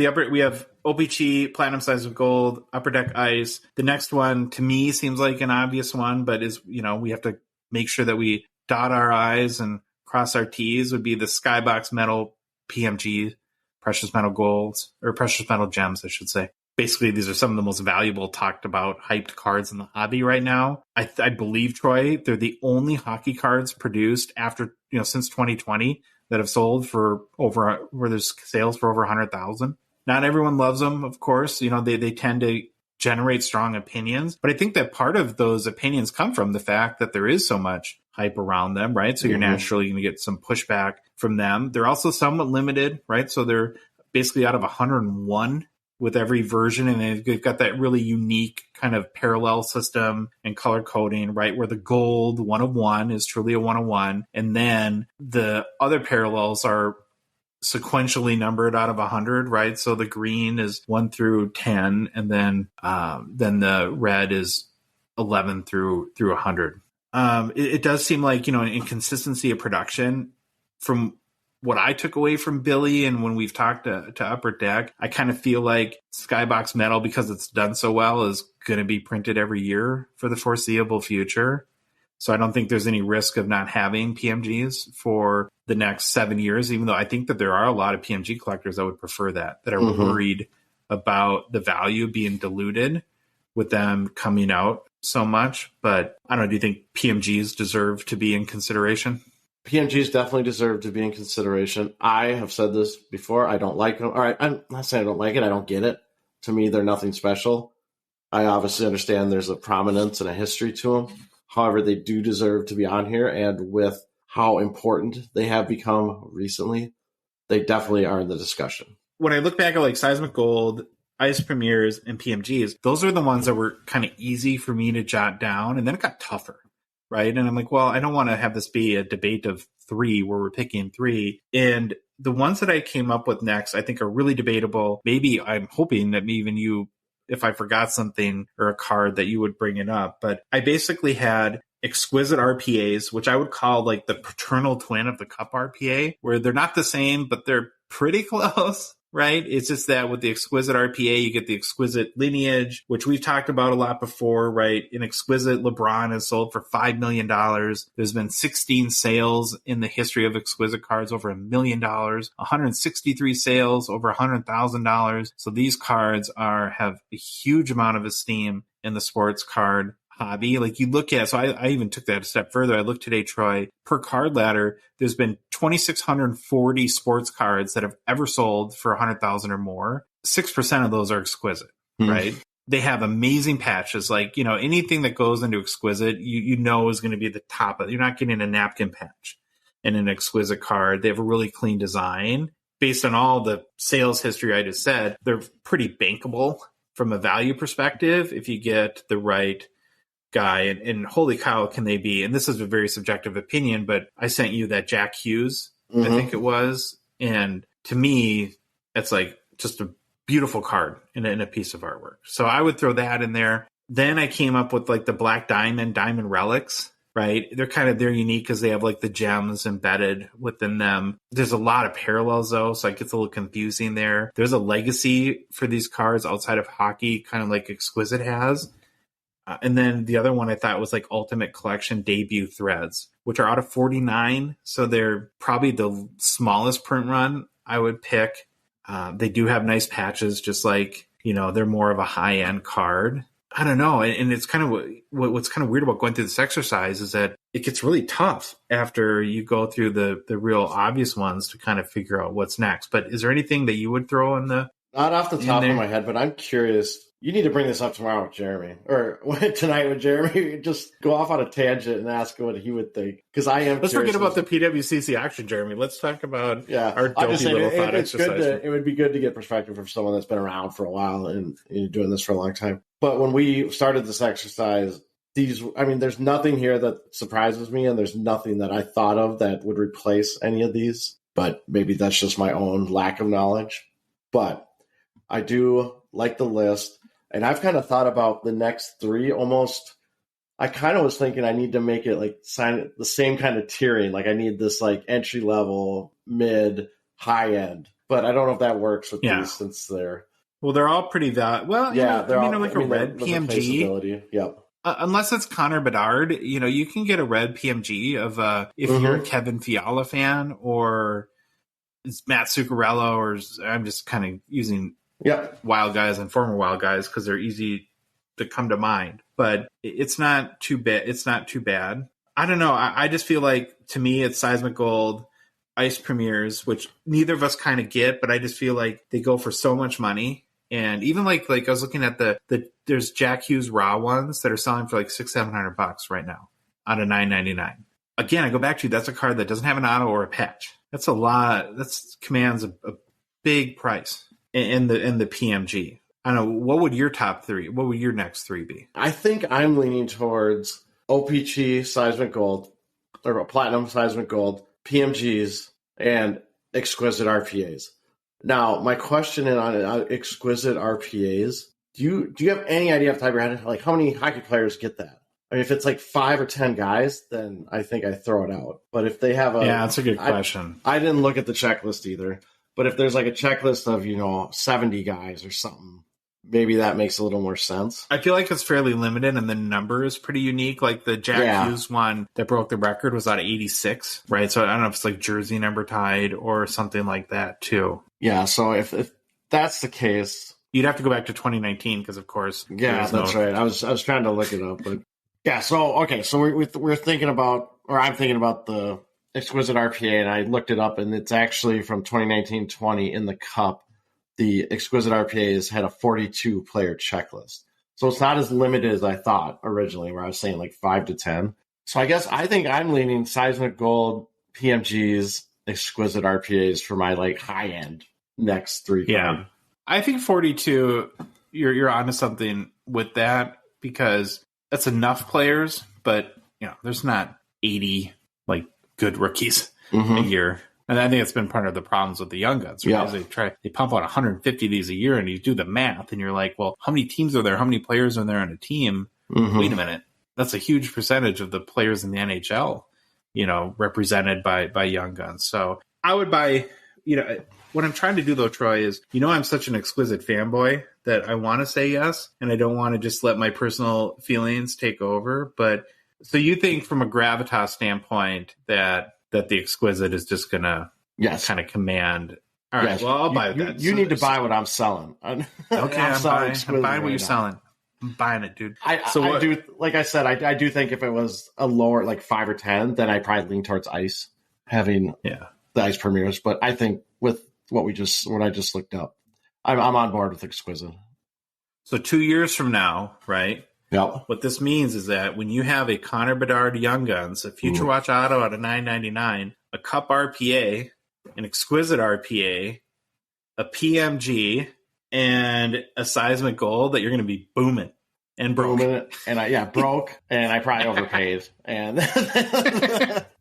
OPC Platinum Size of Gold, Upper Deck Ice. The next one to me seems like an obvious one, but is we have to make sure that we dot our I's and cross our T's. Would be the Skybox Metal PMG, Precious Metal Golds, or Precious Metal Gems, I should say. Basically, these are some of the most valuable, talked about, hyped cards in the hobby right now. I believe, Troy, they're the only hockey cards produced after, since 2020 that have sold for where there's sales for over 100,000. Not everyone loves them, of course. They tend to generate strong opinions. But I think that part of those opinions come from the fact that there is so much hype around them, right? So you're naturally going to get some pushback from them. They're also somewhat limited, right? So they're basically out of 101 with every version, and they've got that really unique kind of parallel system and color coding, right? Where the gold 1 of 1 is truly a 1 of 1. And then the other parallels are sequentially numbered out of 100, right? So the green is 1 through 10, and then the red is 11 through 100. It does seem like, an inconsistency of production from what I took away from Billy, and when we've talked to Upper Deck, I kind of feel like Skybox Metal, because it's done so well, is going to be printed every year for the foreseeable future. So I don't think there's any risk of not having PMGs for the next 7 years, even though I think that there are a lot of PMG collectors that would prefer that are worried about the value being diluted with them coming out so much. But I don't know, do you think PMGs deserve to be in consideration? PMGs definitely deserve to be in consideration. I have said this before. I don't like them. All right, I'm not saying I don't like it. I don't get it. To me, they're nothing special. I obviously understand there's a prominence and a history to them. However, they do deserve to be on here. And with how important they have become recently, they definitely are in the discussion. When I look back at like Seismic Gold, Ice Premiers, and PMGs, those are the ones that were kind of easy for me to jot down. And then it got tougher. Right. And I'm like, well, I don't want to have this be a debate of 3 where we're picking 3. And the ones that I came up with next, I think are really debatable. Maybe I'm hoping that even you, if I forgot something or a card, that you would bring it up. But I basically had exquisite RPAs, which I would call like the paternal twin of the Cup RPA, where they're not the same, but they're pretty close. Right? It's just that with the exquisite RPA, you get the exquisite lineage, which we've talked about a lot before, right? An exquisite LeBron has sold for $5 million. There's been 16 sales in the history of exquisite cards over $1 million, 163 sales over $100,000. So these cards have a huge amount of esteem in the sports card hobby. Like you look at, so I even took that a step further. I looked today, Troy, per card ladder, there's been 2,640 sports cards that have ever sold for 100,000 or more. 6% of those are exquisite, right? They have amazing patches. Like, anything that goes into Exquisite, you know is going to be the top of it. You're not getting a napkin patch in an Exquisite card. They have a really clean design. Based on all the sales history I just said, they're pretty bankable from a value perspective if you get the right guy. And holy cow, can they be? And this is a very subjective opinion, but I sent you that Jack Hughes, I think it was. And to me, it's like just a beautiful card in a piece of artwork. So I would throw that in there. Then I came up with like the Black Diamond Relics, right? They're unique because they have like the gems embedded within them. There's a lot of parallels though, so it gets a little confusing there. There's a legacy for these cards outside of hockey, kind of like Exquisite has. And then the other one I thought was like Ultimate Collection Debut Threads, which are out of 49. So they're probably the smallest print run I would pick. They do have nice patches, just like, they're more of a high-end card. I don't know. And it's kind of what's kind of weird about going through this exercise is that it gets really tough after you go through the real obvious ones to kind of figure out what's next. But is there anything that you would throw in the... Not off the top of my head, but I'm curious. You need to bring this up tomorrow with Jeremy, or tonight with Jeremy. Just go off on a tangent and ask what he would think. Because I am. Let's forget about the PWCC action, Jeremy. Let's talk about our dopey little thought exercise. It would be good to get perspective from someone that's been around for a while and doing this for a long time. But when we started this exercise, there's nothing here that surprises me, and there's nothing that I thought of that would replace any of these. But maybe that's just my own lack of knowledge. But I do like the list. And I've kind of thought about the next three almost. I kind of was thinking I need to make it like sign the same kind of tiering. Like I need this like entry level, mid, high end. But I don't know if that works with these since they're. Well, they're all pretty valid. Well, they're all, like a red PMG. Yep. Unless it's Connor Bedard, you can get a red PMG of if you're a Kevin Fiala fan or it's Matt Zuccarello, or I'm just kind of using wild guys and former wild guys because they're easy to come to mind. But it's not too bad. It's not too bad. I don't know. I just feel like, to me, it's Seismic Gold, Ice Premieres, which neither of us kind of get, but I just feel like they go for so much money. And even like I was looking at there's Jack Hughes raw ones that are selling for like $600-700 right now out of $999. Again, I go back to, that's a card that doesn't have an auto or a patch. That's a lot. That's commands a big price in the PMG. I don't know. What would your top three? What would your next three be? I think I'm leaning towards OPG Seismic Gold, or Platinum Seismic Gold, PMGs, and Exquisite RPAs. Now, my question on Exquisite RPAs, do you have any idea off the top of your head, like how many hockey players get that? I mean, if it's like 5 or 10 guys, then I think I throw it out. But if they have that's a good question. I didn't look at the checklist either. But if there's like a checklist of, 70 guys or something, maybe that makes a little more sense. I feel like it's fairly limited, and the number is pretty unique. Like the Jack Hughes one that broke the record was out of 86, right? So I don't know if it's like jersey number tied or something like that too. Yeah, so if that's the case, you'd have to go back to 2019 because, of course, that's right. I was trying to look it up, but yeah. So okay, so we're thinking about, or I'm thinking about the Exquisite RPA, and I looked it up, and it's actually from 2019-20 in the Cup. The Exquisite RPAs had a 42-player checklist. So it's not as limited as I thought originally, where I was saying like 5 to 10. So I think I'm leaning Seismic Gold, PMGs, Exquisite RPAs for my like high-end next three. Yeah. I think 42, you're onto something with that, because that's enough players, but there's not 80 like good rookies a year. And I think it's been part of the problems with the young guns. Right? They pump out 150 of these a year, and you do the math, and you're like, well, how many teams are there? How many players are there on a team? Wait a minute. That's a huge percentage of the players in the NHL, represented by young guns. So I would buy, what I'm trying to do though, Troy, is, I'm such an Exquisite fanboy that I want to say yes, and I don't want to just let my personal feelings take over. But so you think from a gravitas standpoint that the Exquisite is just going to kind of command. All right, well, I'll buy that. You need to buy what I'm selling. Okay, I'm buying what you're selling. I'm buying it, dude. I do, like I said, I do think if it was a lower, like 5 or 10, then I'd probably lean towards Ice, having the Ice Premieres. But I think with what I just looked up, I'm on board with Exquisite. So 2 years from now, right? Yep. What this means is that when you have a Connor Bedard Young Guns, a Future Watch Auto out of $9.99, a Cup RPA, an Exquisite RPA, a PMG, and a Seismic Gold, that you're going to be booming and broke. Broke, and I probably overpaid. And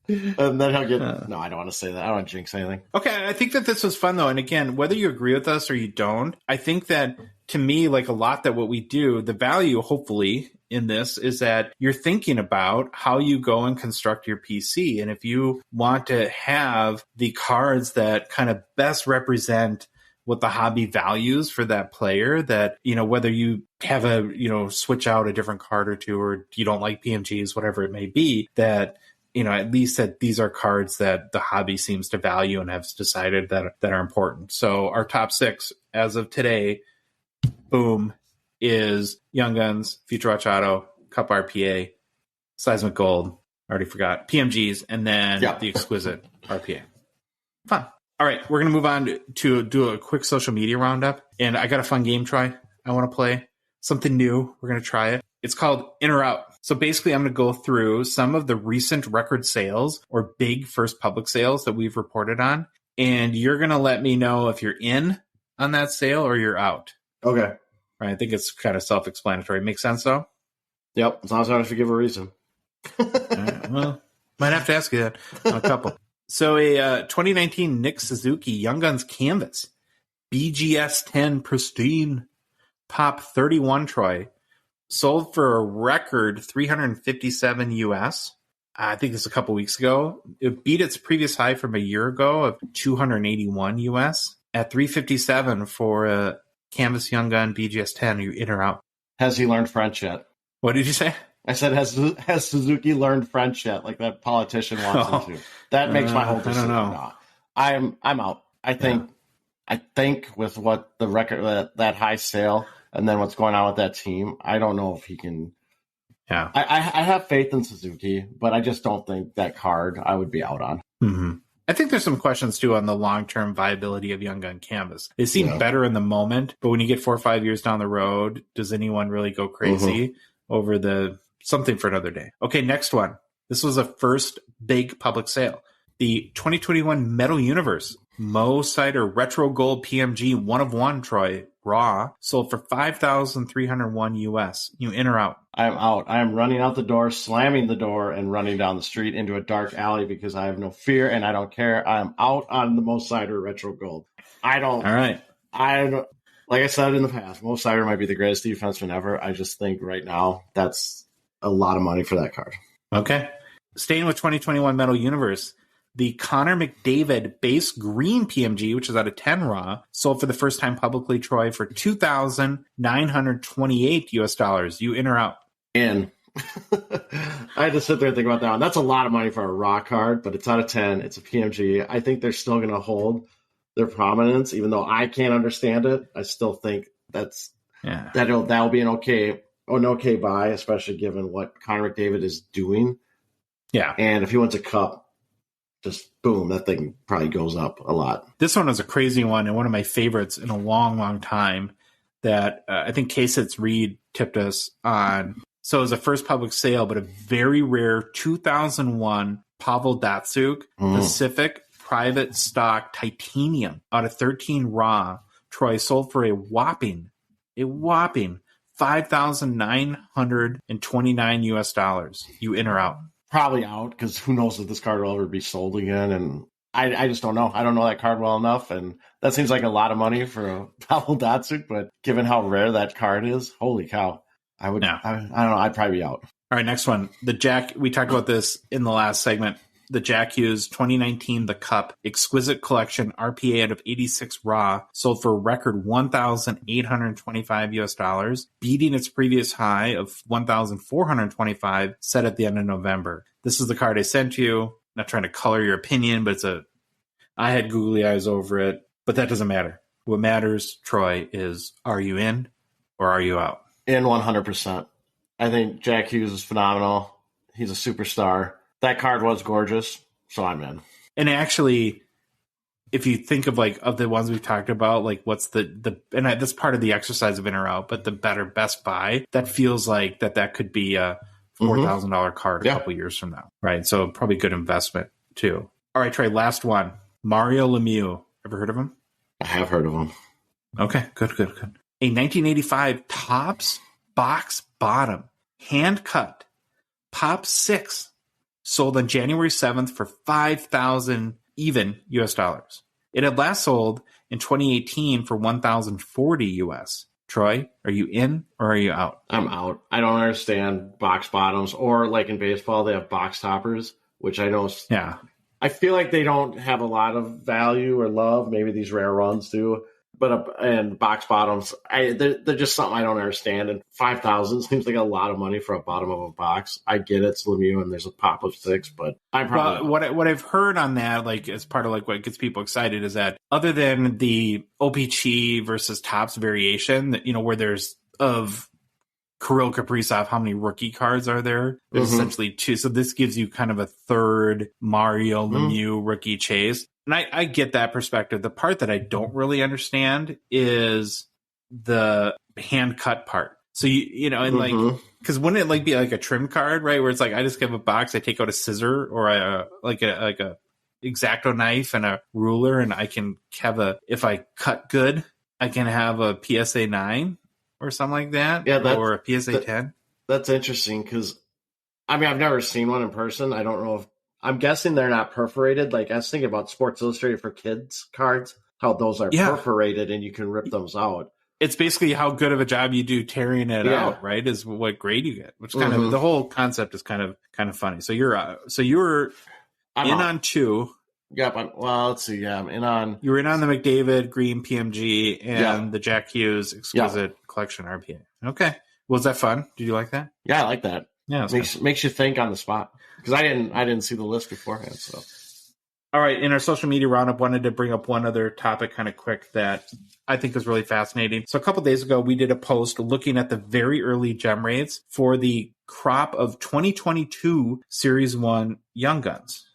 and then he'll get... No, I don't want to say that. I don't want to jinx anything. Okay, I think that this was fun, though. And again, whether you agree with us or you don't, I think that, to me, like a lot that what we do, the value, hopefully, in this is that you're thinking about how you go and construct your PC. And if you want to have the cards that kind of best represent what the hobby values for that player, that, you know, whether you have a, you know, switch out a different card or two, or you don't like PMGs, whatever it may be, that, you know, at least that these are cards that the hobby seems to value and has decided that are important. So our top 6 as of today, boom, is Young Guns, Future Watch Auto, Cup RPA, Seismic Gold, already forgot, PMGs, and then the Exquisite RPA. Fun. All right, we're going to move on to do a quick social media roundup. And I got a fun game, Troy. I want to play something new. We're going to try it. It's called In or Out. So basically, I'm going to go through some of the recent record sales or big first public sales that we've reported on. And you're going to let me know if you're in on that sale or you're out. Okay. Right, I think it's kind of self-explanatory. Make sense, though? Yep, as long as I don't have to give a reason. Right, well, might have to ask you that on a couple. So a 2019 Nick Suzuki Young Guns Canvas, BGS 10 Pristine, Pop 31, Troy, sold for a record $357 US. I think it's a couple weeks ago. It beat its previous high from a year ago of $281 US at $357 for a Canvas Young Gun BGS 10. Are you in or out? Has he learned French yet? What did you say? I said, has Suzuki learned French yet? Like that politician wants him to. That makes my whole decision. I don't know. No, I'm out. I think with what the record, that high sale, and then what's going on with that team, I don't know if he can. Yeah, I have faith in Suzuki, but I just don't think that card I would be out on. Mm-hmm. I think there's some questions, too, on the long-term viability of Young Gun Canvas. They seem better in the moment, but when you get 4 or 5 years down the road, does anyone really go crazy over the something for another day? Okay, next one. This was a first big public sale. The 2021 Metal Universe Mo Cider Retro Gold PMG 1 of 1, Troy, raw, sold for $5,301 US. You in or out? I'm out. I am running out the door, slamming the door, and running down the street into a dark alley because I have no fear and I don't care. I am out on the Mo Cider Retro Gold. I don't. All right. I don't. Like I said in the past, Mo Cider might be the greatest defenseman ever. I just think right now that's a lot of money for that card. Okay. Staying with 2021 Metal Universe, the Connor McDavid base green PMG, which is out of 10 raw, sold for the first time publicly, Troy, for $2,928 US. You in or out? In. I had to sit there and think about that one. That's a lot of money for a raw card, but it's out of 10. It's a PMG. I think they're still going to hold their prominence, even though I can't understand it. I still think that'll be an okay buy, especially given what Connor McDavid is doing. Yeah. And if he wins a cup, just boom, that thing probably goes up a lot. This one was a crazy one and one of my favorites in a long, long time that I think K-Sits Reed tipped us on. So it was a first public sale, but a very rare 2001 Pavel Datsyuk Pacific private stock titanium out of 13 raw. Troy sold for a whopping $5,929 US. You in or out? Probably out, because who knows if this card will ever be sold again. And I just don't know. I don't know that card well enough. And that seems like a lot of money for a Pavel Datsyuk, but given how rare that card is, holy cow. I don't know. I'd probably be out. All right, next one. The Jack, we talked about this in the last segment. The Jack Hughes 2019 The Cup Exquisite Collection RPA out of 86 raw sold for a record $1,825 US, beating its previous high of $1,425 set at the end of November. This is the card I sent you. Not trying to color your opinion, but I had googly eyes over it, but that doesn't matter. What matters, Troy, is are you in or are you out? In 100%. I think Jack Hughes is phenomenal. He's a superstar. That card was gorgeous, so I'm in. And actually, if you think of like of the ones we've talked about, like what's and that's part of the exercise of in or out, but the better best buy, that feels like that could be a $4,000 card a couple years from now, right? So probably good investment too. All right, Trey, last one. Mario Lemieux. Ever heard of him? I have heard of him. Okay, good. A 1985 Topps box bottom, hand cut, Pop 6, sold on January 7th for $5,000 even US dollars. It had last sold in 2018 for $1,040 US. Troy, are you in or are you out? I'm out. I don't understand box bottoms, or like in baseball, they have box toppers, which I know. Yeah. I feel like they don't have a lot of value or love. Maybe these rare runs do. But and box bottoms, they're just something I don't understand. And $5,000 seems like a lot of money for a bottom of a box. I get it, it's Lemieux, and there's a pop of 6, but I'm probably what I've heard on that, like as part of like what gets people excited, is that other than the OPC versus Topps variation, that where there's of Kirill Kaprizov, how many rookie cards are there? There's essentially 2. So this gives you kind of a third Mario Lemieux rookie chase. And I get that perspective. The part that I don't really understand is the hand cut part. So like, because wouldn't it like be like a trim card, right? Where it's like I just give a box, I take out a scissor or a X-Acto knife and a ruler, and I can have if I cut good, I can have a PSA 9 or something like that. Yeah, or a PSA 10. That's interesting because I've never seen one in person. I don't know if. I'm guessing they're not perforated. Like I was thinking about Sports Illustrated for kids cards, how those are perforated and you can rip those out. It's basically how good of a job you do tearing it out, right? Is what grade you get, which kind of the whole concept is kind of funny. So you're in on 2. Yep. Let's see. Yeah, I'm in on. You were in on the McDavid Green PMG and the Jack Hughes Exquisite Collection RPA. Okay, was that fun? Did you like that? Yeah, I like that. Yeah, makes you think on the spot. Because I didn't see the list beforehand. So, all right. In our social media roundup, wanted to bring up one other topic, kind of quick, that I think is really fascinating. So, a couple days ago, we did a post looking at the very early gem rates for the crop of 2022 Series 1 Young Guns.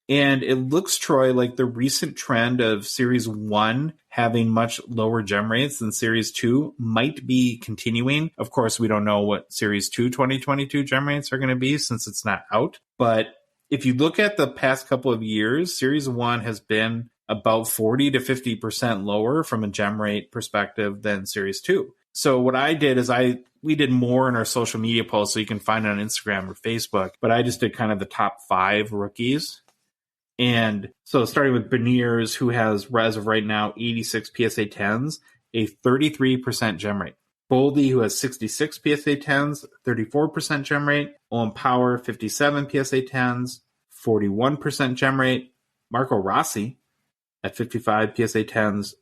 And it looks, Troy, like the recent trend of Series 1 having much lower gem rates than Series 2 might be continuing. Of course, we don't know what Series 2 2022 gem rates are going to be since it's not out. But if you look at the past couple of years, Series 1 has been about 40 to 50% lower from a gem rate perspective than Series 2. So what I did is we did more in our social media posts, so you can find it on Instagram or Facebook. But I just did kind of the top 5 rookies. And so starting with Beniers, who has, as of right now, 86 PSA 10s, a 33% gem rate. Boldy, who has 66 PSA 10s, 34% gem rate. Owen Power, 57 PSA 10s, 41% gem rate. Marco Rossi at 55 PSA 10s,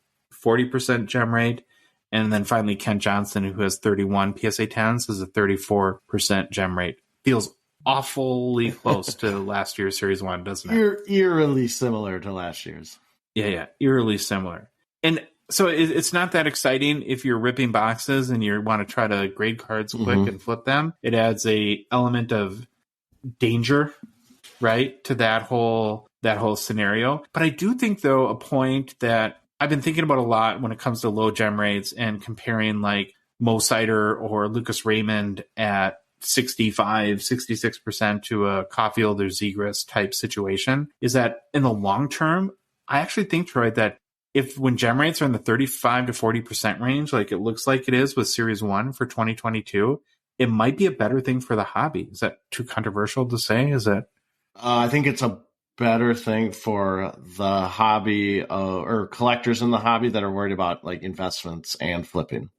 40% gem rate. And then finally Ken Johnson, who has 31 PSA 10s, is a 34% gem rate. Feels awfully close to last year's Series 1, doesn't it? Eerily similar to last year's. Yeah, eerily similar. And so it's not that exciting if you're ripping boxes and you want to try to grade cards quick and flip them. It adds a element of danger, right, to that whole scenario. But I do think, though, a point that I've been thinking about a lot when it comes to low gem rates and comparing like Mo Sider or Lucas Raymond at 65, 66% to a Caufield or Zegras type situation, is that in the long term, I actually think, Troy, that when gem rates are in the 35 to 40% range, like it looks like it is with Series 1 for 2022, it might be a better thing for the hobby. Is that too controversial to say? Is that? I think it's a better thing for the hobby or collectors in the hobby that are worried about like investments and flipping.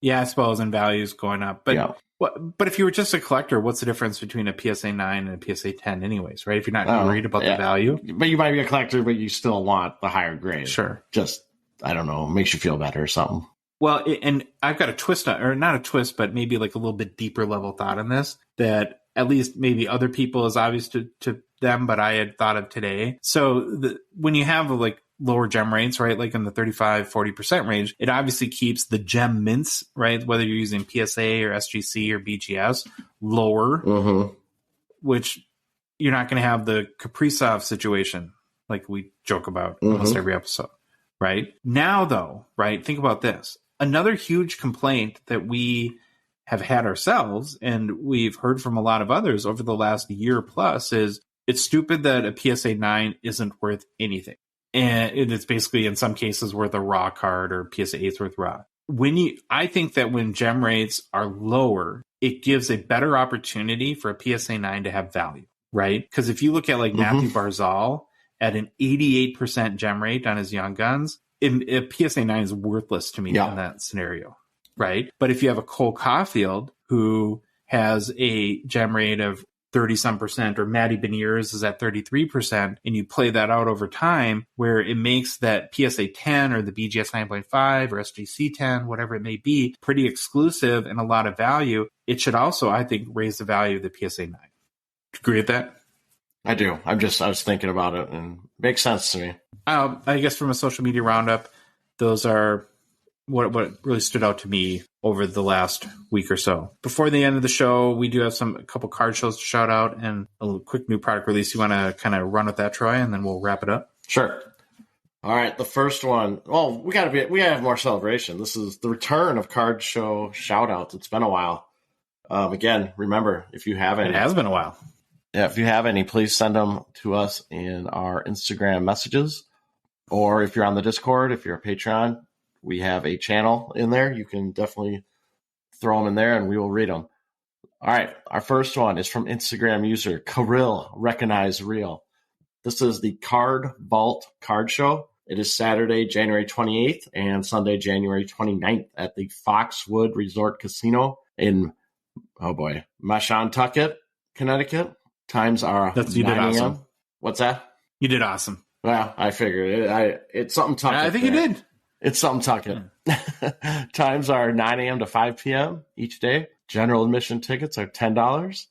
Yeah, I suppose, and values going up. But yeah. But if you were just a collector, what's the difference between a PSA 9 and a PSA 10 anyways, right? If you're not worried about the value. But you might be a collector, but you still want the higher grade. Sure. Just, I don't know, makes you feel better or something. Well, and I've got a twist, or not a twist, but maybe like a little bit deeper level thought on this, that at least maybe other people is obvious to them, but I had thought of today. So when you have like lower gem rates, right, like in the 35, 40% range, it obviously keeps the gem mints, right, whether you're using PSA or SGC or BGS, lower, which you're not going to have the Kaprizov situation, like we joke about almost every episode, right? Now, though, right, think about this. Another huge complaint that we have had ourselves, and we've heard from a lot of others over the last year plus, is it's stupid that a PSA 9 isn't worth anything. And it's basically, in some cases, worth a raw card, or PSA 8's worth raw. I think that when gem rates are lower, it gives a better opportunity for a PSA 9 to have value, right? Because if you look at like Matthew Barzal at an 88% gem rate on his Young Guns, a PSA 9 is worthless to me in that scenario, right? But if you have a Cole Caufield who has a gem rate of 30-some%, or Matty Beniers is at 33%, and you play that out over time, where it makes that PSA 10 or the BGS 9.5 or SGC 10, whatever it may be, pretty exclusive and a lot of value, it should also, I think, raise the value of the PSA 9. Agree with that? I do. I was thinking about it, and it makes sense to me. I guess from a social media roundup, those are what really stood out to me over the last week or so. Before the end of the show, we do have a couple card shows to shout out and a quick new product release. You want to kind of run with that, Troy, and then we'll wrap it up? Sure. All right, the first one. Well, we gotta have more celebration. This is the return of card show shout outs. It's been a while. Again, remember, if you have any, it has been a while. Yeah, if you have any, please send them to us in our Instagram messages, or if you're on the Discord, if you're a Patreon, we have a channel in there. You can definitely throw them in there, and we will read them. All right, our first one is from Instagram user Kirill Recognize Real. This is the Card Vault Card Show. It is Saturday, January 28th and Sunday, January 29th at the Foxwood Resort Casino in, Mashantucket, Connecticut. Times are 9 a.m. Awesome. What's that? You did awesome. Well, I figured it's something Tucket. I think you did. It's something Tucket. Times are 9 a.m. to 5 p.m. each day. General admission tickets are $10.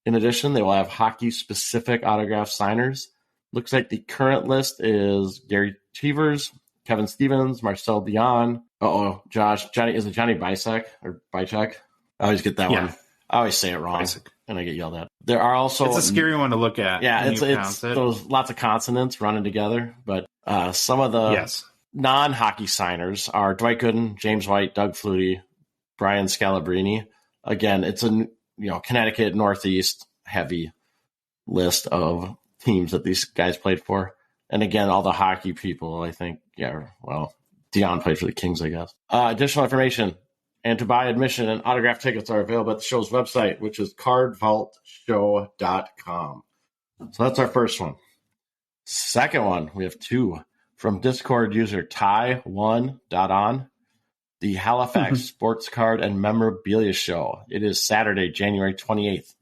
In addition, they will have hockey-specific autograph signers. Looks like the current list is Gary Cheevers, Kevin Stevens, Marcel Dion. Johnny Bicek or Bicek? I always get that one. I always say it wrong, and I get yelled at. There are also... It's a scary one to look at. Yeah, it's those lots of consonants running together. But some of the non-hockey signers are Dwight Gooden, James White, Doug Flutie, Brian Scalabrine. Again, it's a Connecticut Northeast heavy list of teams that these guys played for. And again, all the hockey people, I think, Dion played for the Kings, I guess. Additional information and to buy admission and autograph tickets are available at the show's website, which is cardvaultshow.com. So that's our first one. Second one, we have two from Discord user Ty1.on. The Halifax Sports Card and Memorabilia Show. It is Saturday, January 28th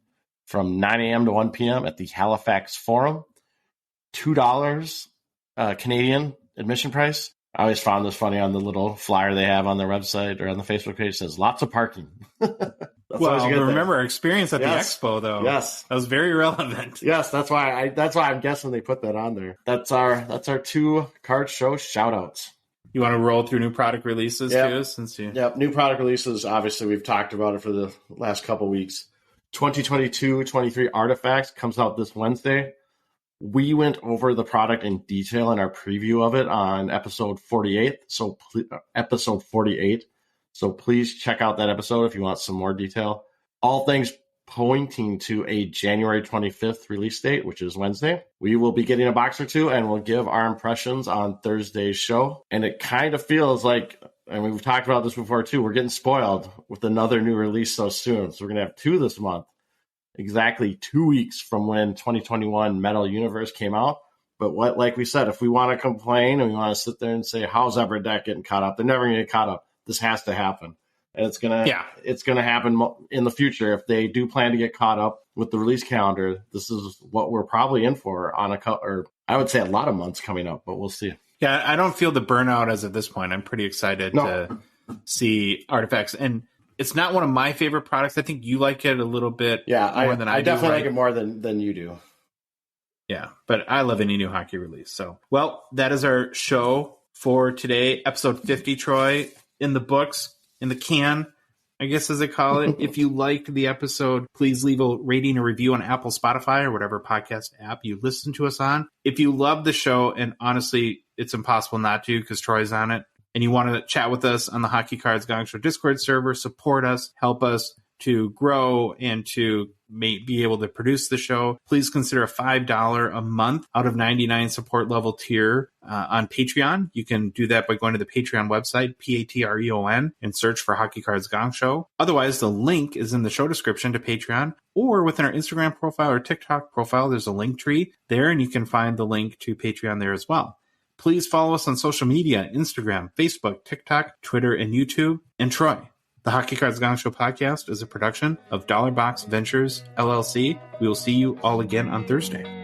from 9 a.m. to 1 p.m. at the Halifax Forum. $2 Canadian admission price. I always found this funny on the little flyer they have on their website or on the Facebook page. It says lots of parking. Well, remember our experience at the expo, though. Yes, that was very relevant. Yes, that's why I'm guessing they put that on there. That's our two card show shout outs. You want to roll through new product releases too? New product releases. Obviously, we've talked about it for the last couple weeks. 2022-23 Artifacts comes out this Wednesday. We went over the product in detail in our preview of it on episode 48. So please check out that episode if you want some more detail. All things pointing to a January 25th release date, which is Wednesday. We will be getting a box or two, and we'll give our impressions on Thursday's show. And it kind of feels like, and we've talked about this before too, we're getting spoiled with another new release so soon. So we're going to have two this month. Exactly 2 weeks from when 2021 Metal Universe came out. But like we said, if we want to complain and we want to sit there and say, how's Everdeck getting caught up? They're never going to get caught up. This has to happen. And it's going to happen in the future. If they do plan to get caught up with the release calendar, this is what we're probably in for I would say a lot of months coming up, but we'll see. Yeah, I don't feel the burnout as of this point. I'm pretty excited to see Artifacts. And it's not one of my favorite products. I think you like it a little bit more than I do. I definitely like it more than you do. Yeah, but I love any new hockey release. So, well, that is our show for today. Episode 50, Troy, in the books, in the can. I guess as I call it. If you liked the episode, please leave a rating or review on Apple, Spotify, or whatever podcast app you listen to us on. If you love the show, and honestly, it's impossible not to because Troy's on it, and you want to chat with us on the Hockey Cards Gongshow Discord server, support us, help us to grow and to be able to produce the show, please consider a $5 a month out of 99 support level tier on Patreon. You can do that by going to the Patreon website, Patreon, and search for Hockey Cards Gongshow. Otherwise, the link is in the show description to Patreon, or within our Instagram profile or TikTok profile, there's a link tree there, and you can find the link to Patreon there as well. Please follow us on social media, Instagram, Facebook, TikTok, Twitter, and YouTube. And Troy, the Hockey Cards Gongshow podcast is a production of Dollar Box Ventures LLC. We will see you all again on Thursday.